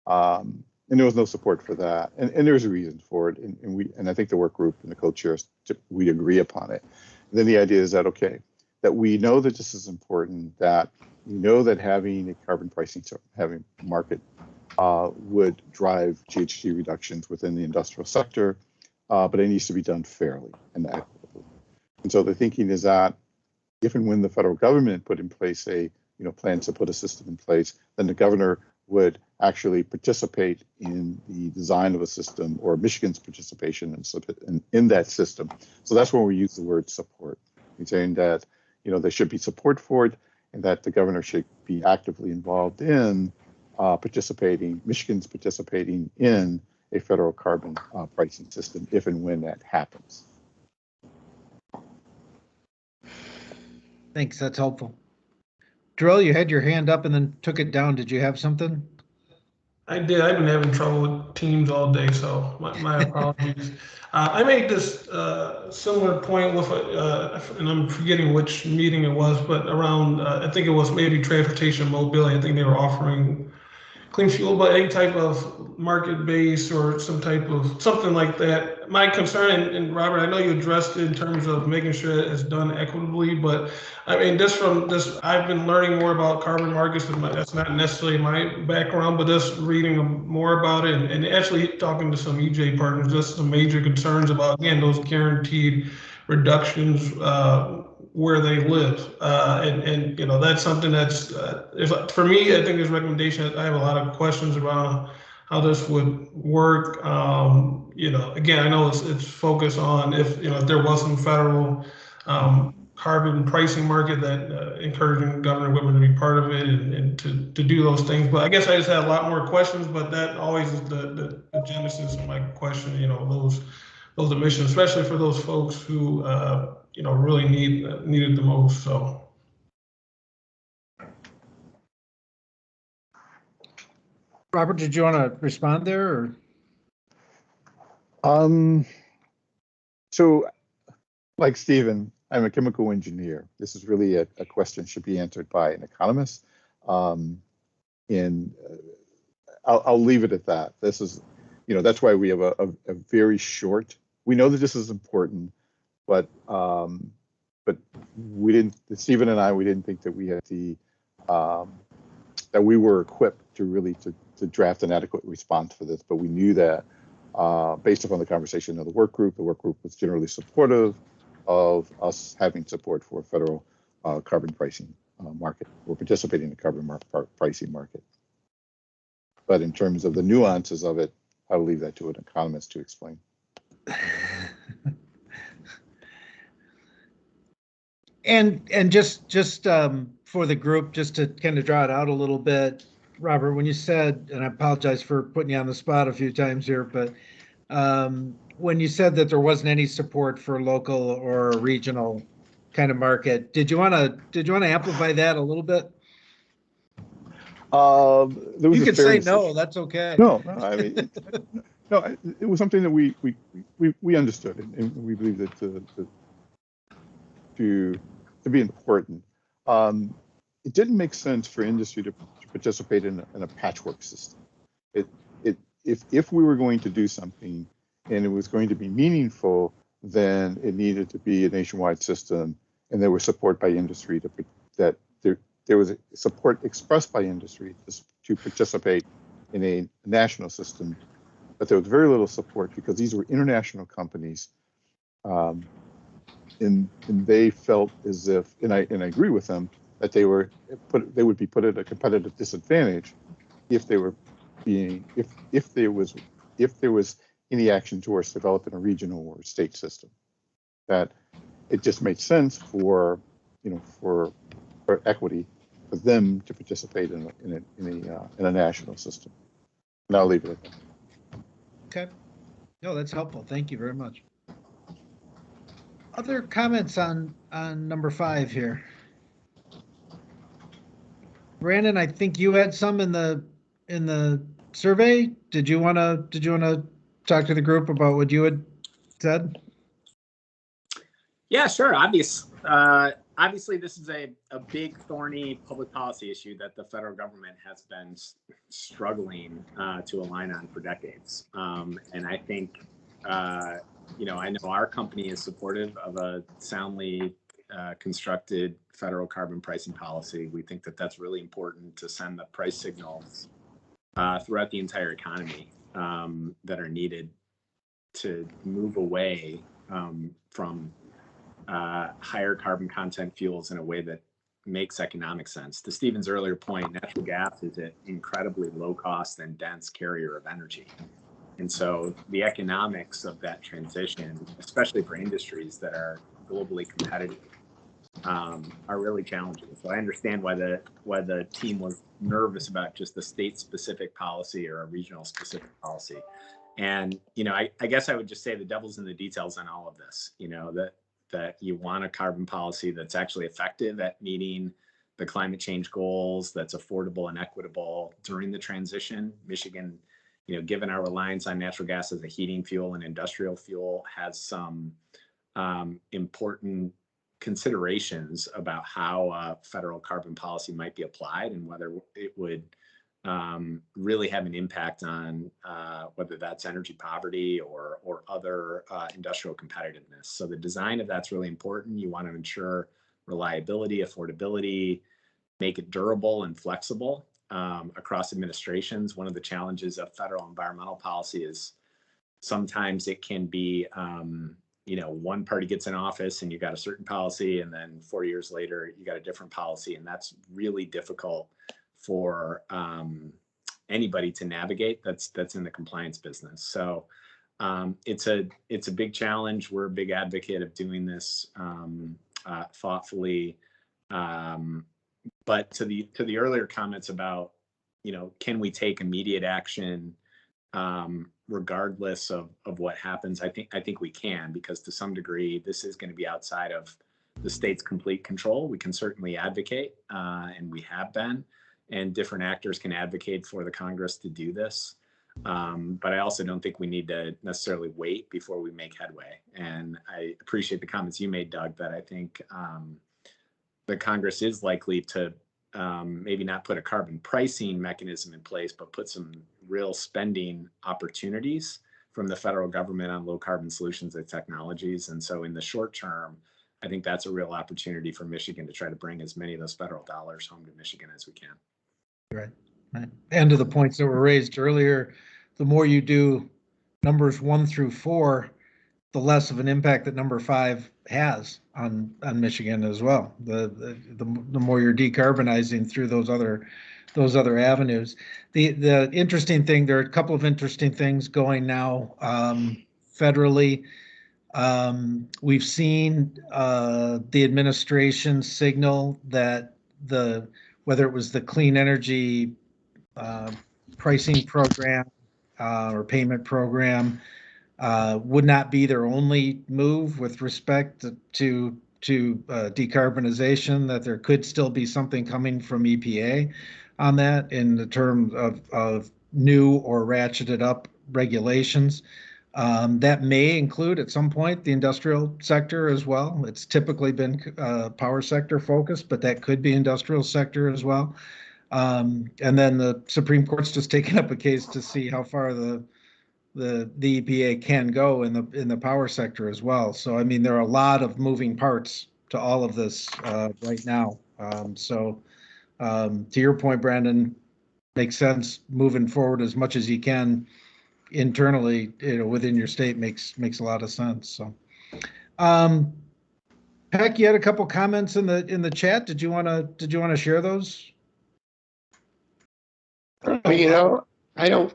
And there was no support for that. And there's a reason for it. And I think the work group and the co-chairs, we agree upon it. And then the idea is that, okay, that we know that this is important, that we know that having a carbon pricing, having a market would drive GHG reductions within the industrial sector, but it needs to be done fairly and equitably. And so the thinking is that if and when the federal government put in place plans to put a system in place, then the governor would actually participate in the design of a system, or Michigan's participation in that system. So that's when we use the word support. We're saying that, you know, there should be support for it, and that the governor should be actively involved in Michigan's participating in a federal carbon pricing system if and when that happens. Thanks, that's helpful. Drill, you had your hand up and then took it down. Did you have something? I did. I've been having trouble with Teams all day, so my apologies. I made this similar point with, and I'm forgetting which meeting it was, but around, I think it was maybe transportation and mobility. I think they were offering clean fuel, but any type of market base or something like that. My concern, and Robert, I know you addressed it in terms of making sure that it's done equitably, but I mean, I've been learning more about carbon markets, and that's not necessarily my background, but just reading more about it and actually talking to some EJ partners, just some major concerns about, again, those guaranteed reductions where they live. And you know, that's something that's, for me, I think there's recommendations. I have a lot of questions around how this would work. You know, again, I know it's focused on if there was some federal carbon pricing market that encouraging Governor Whitman to be part of it and to do those things. But I guess I just had a lot more questions, but that always is the genesis of my question, you know, those emissions, especially for those folks who, you know, really needed the most. So. Robert, did you want to respond there? Or? So, like Stephen, I'm a chemical engineer. This is really a question should be answered by an economist. And I'll leave it at that. This is, you know, that's why we have a very short. We know that this is important, but we didn't. Stephen and I, we didn't think that we had that we were equipped to really to draft an adequate response for this. But we knew that based upon the conversation of the work group was generally supportive of us having support for a federal carbon pricing market, or participating in the carbon pricing market. But in terms of the nuances of it, I'll leave that to an economist to explain. And just for the group, just to kind of draw it out a little bit, Robert, when you said, and I apologize for putting you on the spot a few times here, but when you said that there wasn't any support for local or regional kind of market, did you want to amplify that a little bit? You could say no. Issue. That's okay. No, I mean, no, it was something that we understood, and we believe that to be important. It didn't make sense for industry to participate in a patchwork system. If we were going to do something and it was going to be meaningful, then it needed to be a nationwide system, and there was support by industry that there was support expressed by industry to participate in a national system, but there was very little support because these were international companies, and they felt as if, and I agree with them, that they would be put at a competitive disadvantage if they were being if there was any action towards developing a regional or state system. That it just made sense for equity for them to participate in a national system. And I'll leave it at that. Okay. No, that's helpful. Thank you very much. Other comments on number 5 here? Brandon, I think you had some in the survey. Did you want to talk to the group about what you had said? Yeah, sure. Obviously, this is a big, thorny public policy issue that the federal government has been struggling to align on for decades. And I think, I know our company is supportive of a soundly constructed federal carbon pricing policy. We think that that's really important to send the price signals throughout the entire economy that are needed to move away from higher carbon content fuels in a way that makes economic sense. To Stephen's earlier point, natural gas is an incredibly low cost and dense carrier of energy. And so the economics of that transition, especially for industries that are globally competitive, are really challenging. So I understand why the team was nervous about just the state-specific policy or a regional-specific policy. And I guess I would just say the devil's in the details on all of this. That you want a carbon policy that's actually effective at meeting the climate change goals, that's affordable and equitable during the transition. Michigan, given our reliance on natural gas as a heating fuel and industrial fuel, has some important considerations about how federal carbon policy might be applied and whether it would really have an impact on whether that's energy poverty or other industrial competitiveness. So the design of that's really important. You want to ensure reliability, affordability, make it durable and flexible across administrations. One of the challenges of federal environmental policy is sometimes it can be one party gets in office and you got a certain policy, and then 4 years later you got a different policy, and that's really difficult for anybody to navigate that's in the compliance business. So it's a big challenge. We're a big advocate of doing this thoughtfully. But to the earlier comments about, can we take immediate action regardless of what happens? I think we can, because to some degree this is going to be outside of the state's complete control. We can certainly advocate, and we have been, and different actors can advocate for the Congress to do this. But I also don't think we need to necessarily wait before we make headway. And I appreciate the comments you made, Doug, that I think the Congress is likely to maybe not put a carbon pricing mechanism in place, but put some real spending opportunities from the federal government on low carbon solutions and technologies. And so in the short term, I think that's a real opportunity for Michigan to try to bring as many of those federal dollars home to Michigan as we can. Right. And to the points that were raised earlier, the more you do numbers 1 through 4, the less of an impact that number 5 has on Michigan as well. The more you're decarbonizing through those other avenues. The interesting thing, there are a couple of interesting things going now federally. We've seen the administration signal that whether it was the clean energy pricing program or payment program would not be their only move with respect to decarbonization, that there could still be something coming from EPA on that in the terms of new or ratcheted up regulations. That may include at some point the industrial sector as well. It's typically been power sector focused, but that could be industrial sector as well. And then the Supreme Court's just taken up a case to see how far the EPA can go in the power sector as well. So I mean, there are a lot of moving parts to all of this right now. To your point, Brandon, makes sense moving forward as much as you can internally, within your state makes a lot of sense. So, Peck, you had a couple comments in the chat. Did you want to share those? I don't.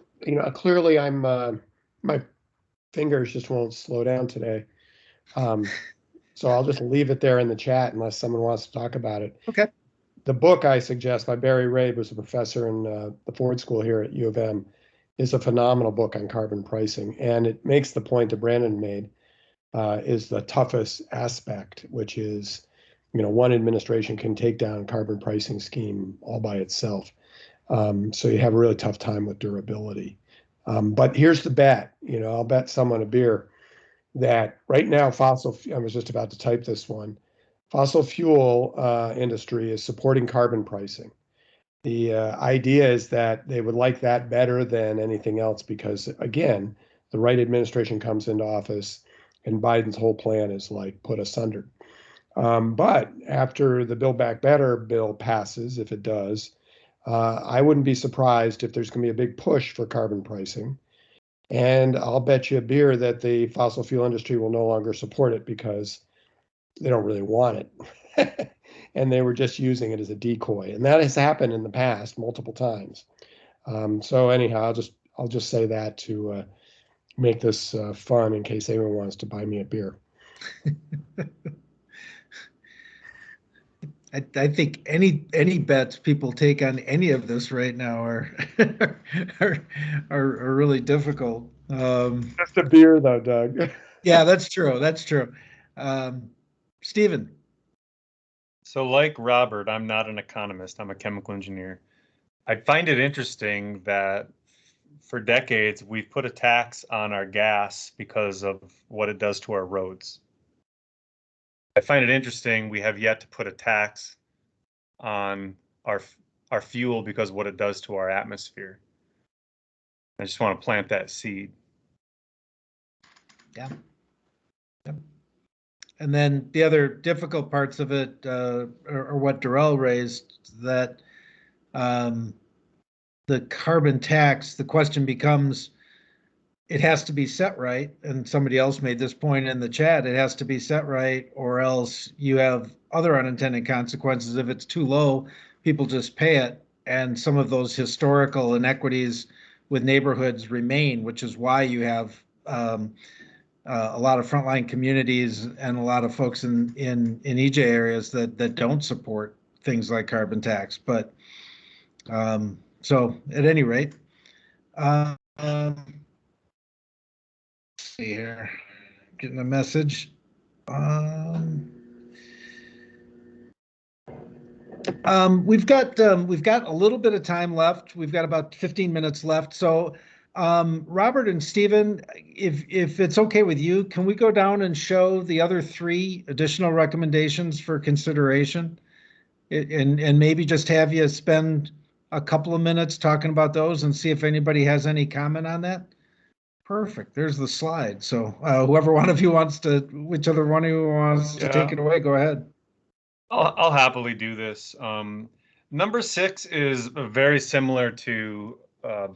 Clearly, I'm. My fingers just won't slow down today. So I'll just leave it there in the chat unless someone wants to talk about it. Okay. The book I suggest by Barry Rabe, who's a professor in the Ford School here at U of M, is a phenomenal book on carbon pricing. And it makes the point that Brandon made, is the toughest aspect, which is, one administration can take down a carbon pricing scheme all by itself. So you have a really tough time with durability. But here's the bet, I'll bet someone a beer that right now I was just about to type this one, fossil fuel industry is supporting carbon pricing. The idea is that they would like that better than anything else because, again, the right administration comes into office and Biden's whole plan is like put asunder. But after the Build Back Better bill passes, if it does, I wouldn't be surprised if there's going to be a big push for carbon pricing. And I'll bet you a beer that the fossil fuel industry will no longer support it because they don't really want it. And they were just using it as a decoy. And that has happened in the past multiple times. So anyhow, I'll just say that to make this fun in case anyone wants to buy me a beer. I think any bets people take on any of this right now are really difficult. Just a beer, though, Doug. Yeah, that's true. That's true. Stephen. So like Robert, I'm not an economist. I'm a chemical engineer. I find it interesting that for decades we've put a tax on our gas because of what it does to our roads. I find it interesting we have yet to put a tax on our fuel because of what it does to our atmosphere. I just want to plant that seed. Yeah. Yep. And then the other difficult parts of it are what Darrell raised, that the carbon tax, the question becomes, it has to be set right. And somebody else made this point in the chat, it has to be set right, or else you have other unintended consequences. If it's too low, people just pay it. And some of those historical inequities with neighborhoods remain, which is why you have a lot of frontline communities and a lot of folks in EJ areas that don't support things like carbon tax. But so at any rate, let's see here, getting a message. We've got a little bit of time left. We've got about 15 minutes left. So Robert and Stephen, if it's okay with you, can we go down and show the other 3 additional recommendations for consideration? And maybe just have you spend a couple of minutes talking about those and see if anybody has any comment on that? Perfect. There's the slide. So whoever one of you wants to, whichever one of you wants to take it away, go ahead. I'll happily do this. Number 6 is very similar to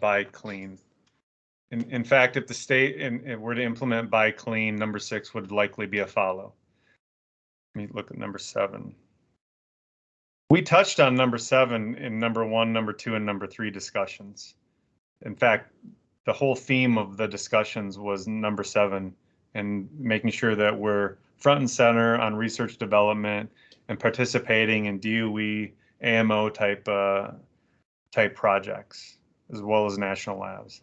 buy clean. In fact, if the state were to implement buy clean, number 6 would likely be a follow. Let me look at number 7. We touched on number 7 in number 1, number 2, and number 3 discussions. In fact, the whole theme of the discussions was number 7 and making sure that we're front and center on research development and participating in DOE, AMO type projects, as well as national labs.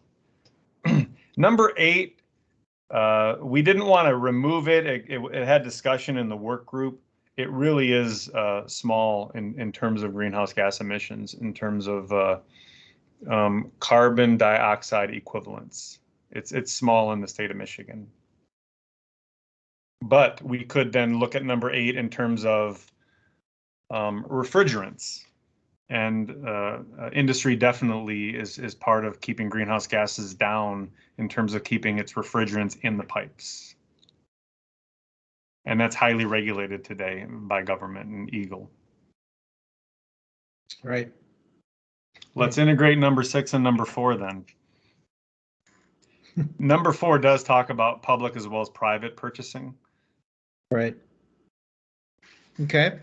Number 8, we didn't want to remove it. It had discussion in the work group. It really is small in terms of greenhouse gas emissions, in terms of carbon dioxide equivalents. It's small in the state of Michigan. But we could then look at number 8 in terms of refrigerants. And industry definitely is part of keeping greenhouse gases down in terms of keeping its refrigerants in the pipes. And that's highly regulated today by government and EGLE. Right. Let's integrate number 6 and number 4 then. Number 4 does talk about public as well as private purchasing. Right. Okay.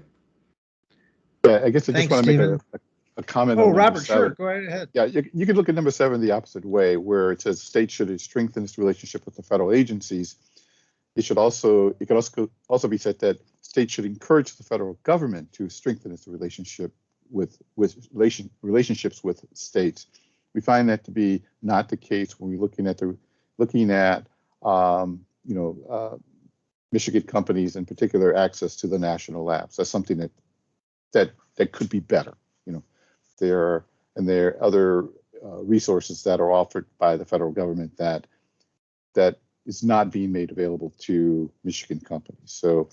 Yeah, I guess I just Thanks, want to Stephen. make a comment. Oh, on number Robert, 7. sure, go right ahead. Yeah, you could look at number 7 the opposite way, where it says state should strengthen its relationship with the federal agencies. It could also be said that states should encourage the federal government to strengthen its relationship with relationships with states. We find that to be not the case when we're looking at Michigan companies, in particular, access to the national labs. That's something that could be better. There are other resources that are offered by the federal government that is not being made available to Michigan companies. So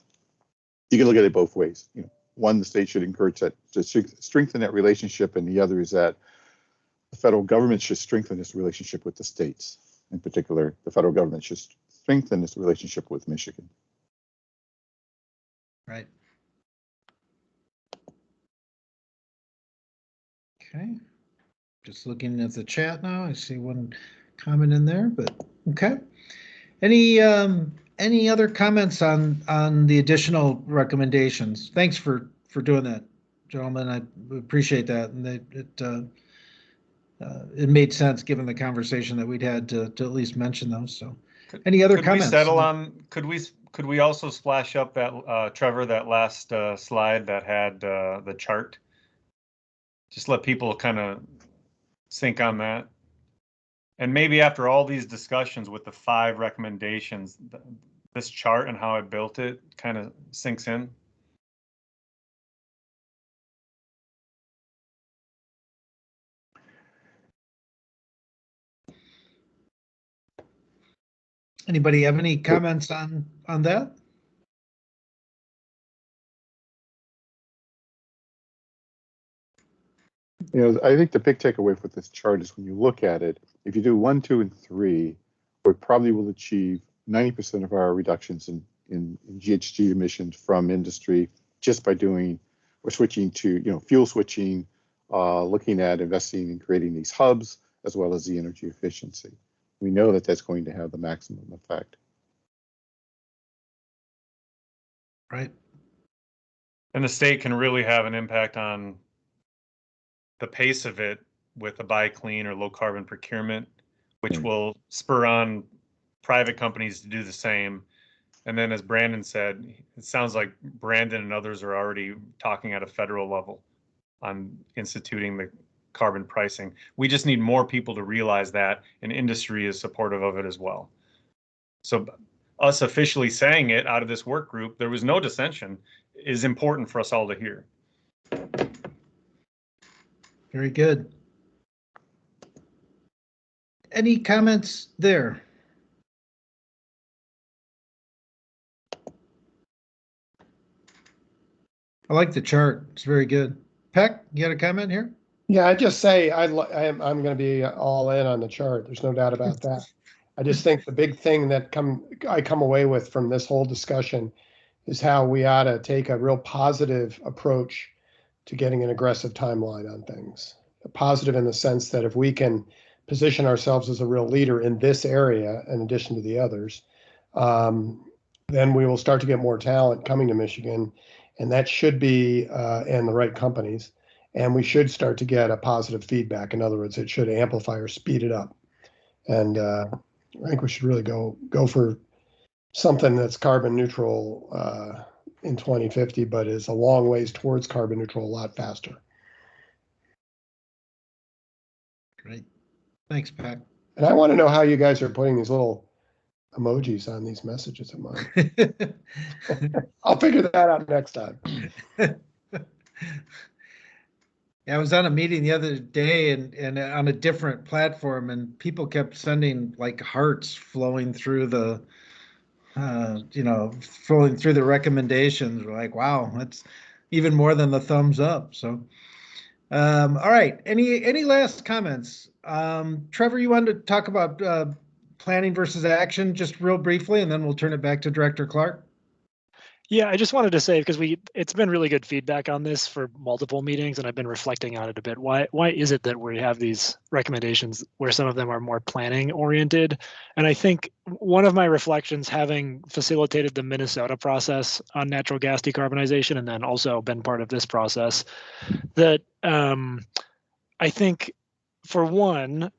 you can look at it both ways. One, the state should encourage that to strengthen that relationship, and the other is that the federal government should strengthen its relationship with the states. In particular, the federal government should strengthen its relationship with Michigan. Right. Okay. Just looking at the chat now. I see one comment in there, but okay. Any other comments on the additional recommendations? Thanks for doing that, gentlemen. I appreciate that, and it made sense given the conversation that we'd had to at least mention those. So, any other comments? Could we settle on? Could we also splash up that Trevor, that last slide that had the chart? Just let people kind of think on that. And maybe after all these discussions with the 5 recommendations, this chart and how I built it kind of sinks in. Anybody have any comments on that? I think the big takeaway with this chart is when you look at it, if you do 1, 2, and 3, we probably will achieve 90% of our reductions in GHG emissions from industry just by switching to, fuel switching, looking at investing in creating these hubs, as well as the energy efficiency. We know that that's going to have the maximum effect. Right. And the state can really have an impact on the pace of it with a buy clean or low carbon procurement, which will spur on private companies to do the same. And then, as Brandon said, it sounds like Brandon and others are already talking at a federal level on instituting the carbon pricing. We just need more people to realize that, and industry is supportive of it as well. So us officially saying it out of this work group, there was no dissension, is important for us all to hear. Very good. Any comments there? I like the chart. It's very good. Peck, you got a comment here? Yeah, I just say I'm going to be all in on the chart. There's no doubt about that. I just think the big thing that I come away with from this whole discussion is how we ought to take a real positive approach to getting an aggressive timeline on things. Positive in the sense that if we can position ourselves as a real leader in this area, in addition to the others, then we will start to get more talent coming to Michigan, and that should be, and the right companies, and we should start to get a positive feedback. In other words, it should amplify or speed it up. And I think we should really go for something that's carbon neutral in 2050, but is a long ways towards carbon neutral a lot faster. Great. Thanks, Pat. And I want to know how you guys are putting these little emojis on these messages of mine. I'll figure that out next time. I was on a meeting the other day and on a different platform, and people kept sending like hearts flowing through the, flowing through the recommendations. We're like, wow, that's even more than the thumbs up. So, all right. Any last comments? Trevor, you wanted to talk about planning versus action just real briefly, and then we'll turn it back to Director Clark. Yeah, I just wanted to say, because it's been really good feedback on this for multiple meetings, and I've been reflecting on it a bit. Why is it that we have these recommendations where some of them are more planning oriented? And I think one of my reflections, having facilitated the Minnesota process on natural gas decarbonization, and then also been part of this process, that I think, for one,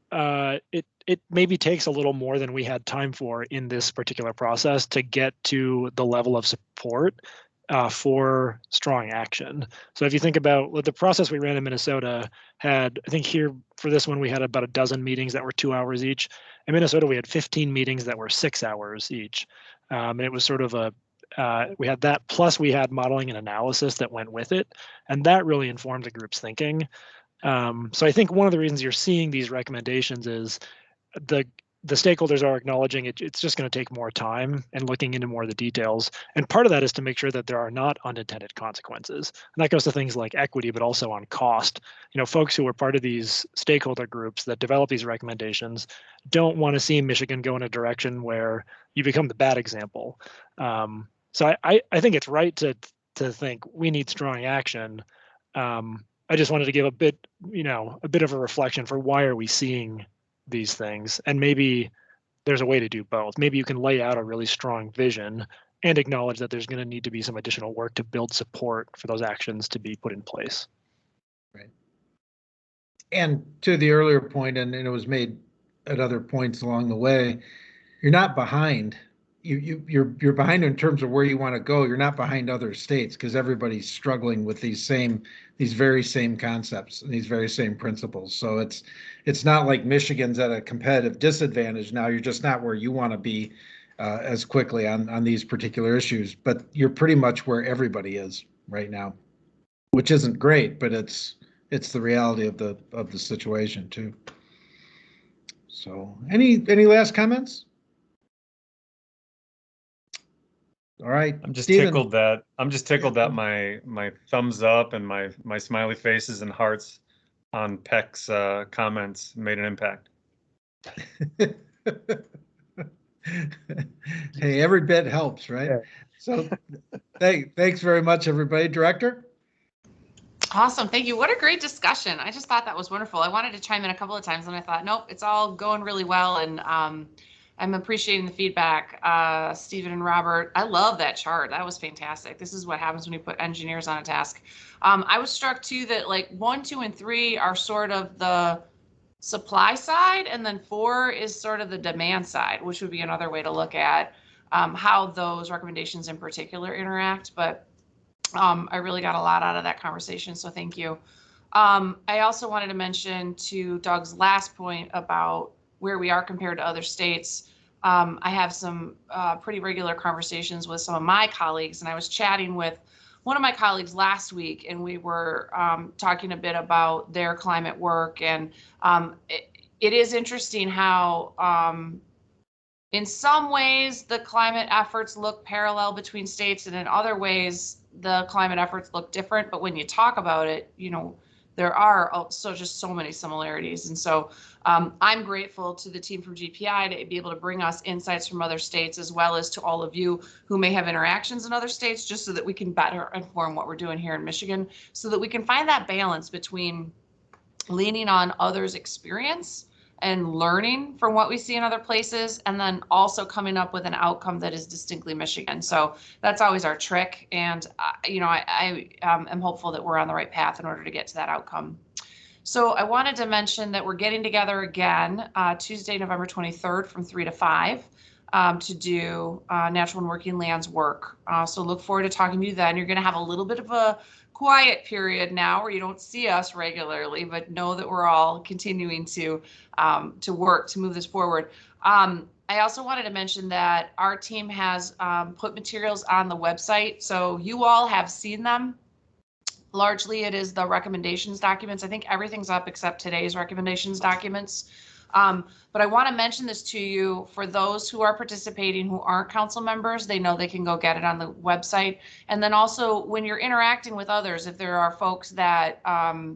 it maybe takes a little more than we had time for in this particular process to get to the level of support for strong action. So if you think about the process we ran in Minnesota, had, I think here for this one, we had about a dozen meetings that were 2 hours each. In Minnesota, we had 15 meetings that were 6 hours each. And it was sort of we had that, plus we had modeling and analysis that went with it. And that really informed the group's thinking. So I think one of the reasons you're seeing these recommendations is the stakeholders are acknowledging it's just going to take more time and looking into more of the details. And part of that is to make sure that there are not unintended consequences. And that goes to things like equity, but also on cost. Folks who are part of these stakeholder groups that develop these recommendations don't want to see Michigan go in a direction where you become the bad example. So I think it's right to think we need strong action. I just wanted to give a bit of a reflection for why are we seeing these things, and maybe there's a way to do both. Maybe you can lay out a really strong vision and acknowledge that there's going to need to be some additional work to build support for those actions to be put in place. Right. And to the earlier point, and it was made at other points along the way, you're not behind. You're behind in terms of where you want to go. You're not behind other states because everybody's struggling with these very same concepts and these very same principles. So it's not like Michigan's at a competitive disadvantage now. You're just not where you want to be as quickly on these particular issues. But you're pretty much where everybody is right now, which isn't great, but it's the reality of the situation too. So any last comments? All right. I'm just Steven. tickled that my thumbs up and my smiley faces and hearts on Peck's comments made an impact. Hey, every bit helps, right? Yeah. So thanks very much, everybody. Director? Awesome. Thank you. What a great discussion. I just thought that was wonderful. I wanted to chime in a couple of times and I thought, nope, it's all going really well. And I'm appreciating the feedback, Stephen and Robert. I love that chart. That was fantastic. This is what happens when you put engineers on a task. I was struck too that like 1, 2, and 3 are sort of the supply side, and then 4 is sort of the demand side, which would be another way to look at how those recommendations in particular interact. But I really got a lot out of that conversation, so thank you. I also wanted to mention to Doug's last point about where we are compared to other states. I have some pretty regular conversations with some of my colleagues, and I was chatting with one of my colleagues last week, and we were talking a bit about their climate work. And it is interesting how in some ways the climate efforts look parallel between states, and in other ways the climate efforts look different. But when you talk about it, there are also just so many similarities. And so I'm grateful to the team from GPI to be able to bring us insights from other states, as well as to all of you who may have interactions in other states, just so that we can better inform what we're doing here in Michigan, so that we can find that balance between leaning on others' experience and learning from what we see in other places, and then also coming up with an outcome that is distinctly Michigan. So that's always our trick. And, I am hopeful that we're on the right path in order to get to that outcome. So I wanted to mention that we're getting together again Tuesday, November 23rd from 3 to 5 to do natural and working lands work. So look forward to talking to you then. You're going to have a little bit of a quiet period now where you don't see us regularly, but know that we're all continuing to work to move this forward. I also wanted to mention that our team has put materials on the website, so you all have seen them. Largely, it is the recommendations documents. I think everything's up except today's recommendations documents. But I want to mention this to you for those who are participating who aren't council members. They know they can go get it on the website. And then also when you're interacting with others, if there are folks that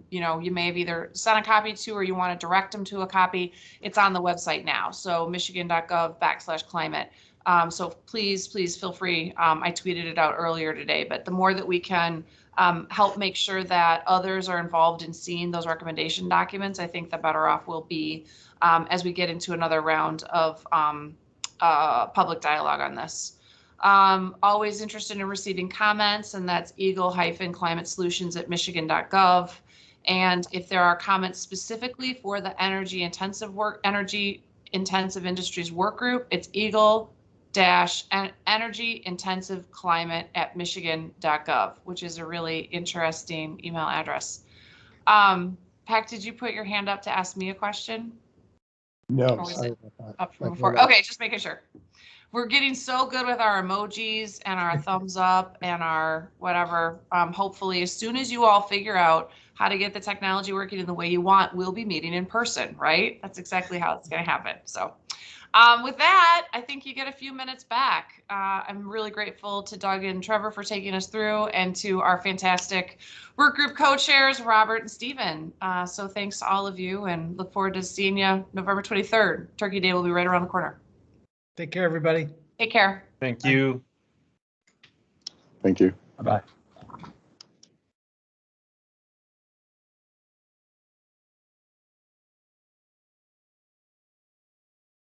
you may have either sent a copy to or you want to direct them to a copy, it's on the website now. So michigan.gov/climate. So please feel free. I tweeted it out earlier today, but the more that we can help make sure that others are involved in seeing those recommendation documents, I think the better off we'll be as we get into another round of public dialogue on this. Always interested in receiving comments, and that's eagle-climatesolutions@michigan.gov. And if there are comments specifically for the energy intensive industries work group, it's eagle-energy-intensive-climate@michigan.gov, which is a really interesting email address. Pac, did you put your hand up to ask me a question? No, sorry about that. Up from before? Okay, just making sure. We're getting so good with our emojis and our thumbs up and our whatever. Hopefully, as soon as you all figure out how to get the technology working in the way you want, we'll be meeting in person, right? That's exactly how it's going to happen. So with that, I think you get a few minutes back. I'm really grateful to Doug and Trevor for taking us through, and to our fantastic work group co-chairs, Robert and Stephen. So thanks to all of you, and look forward to seeing you November 23rd. Turkey Day will be right around the corner. Take care, everybody. Take care. Thank you. Thank you. Bye-bye.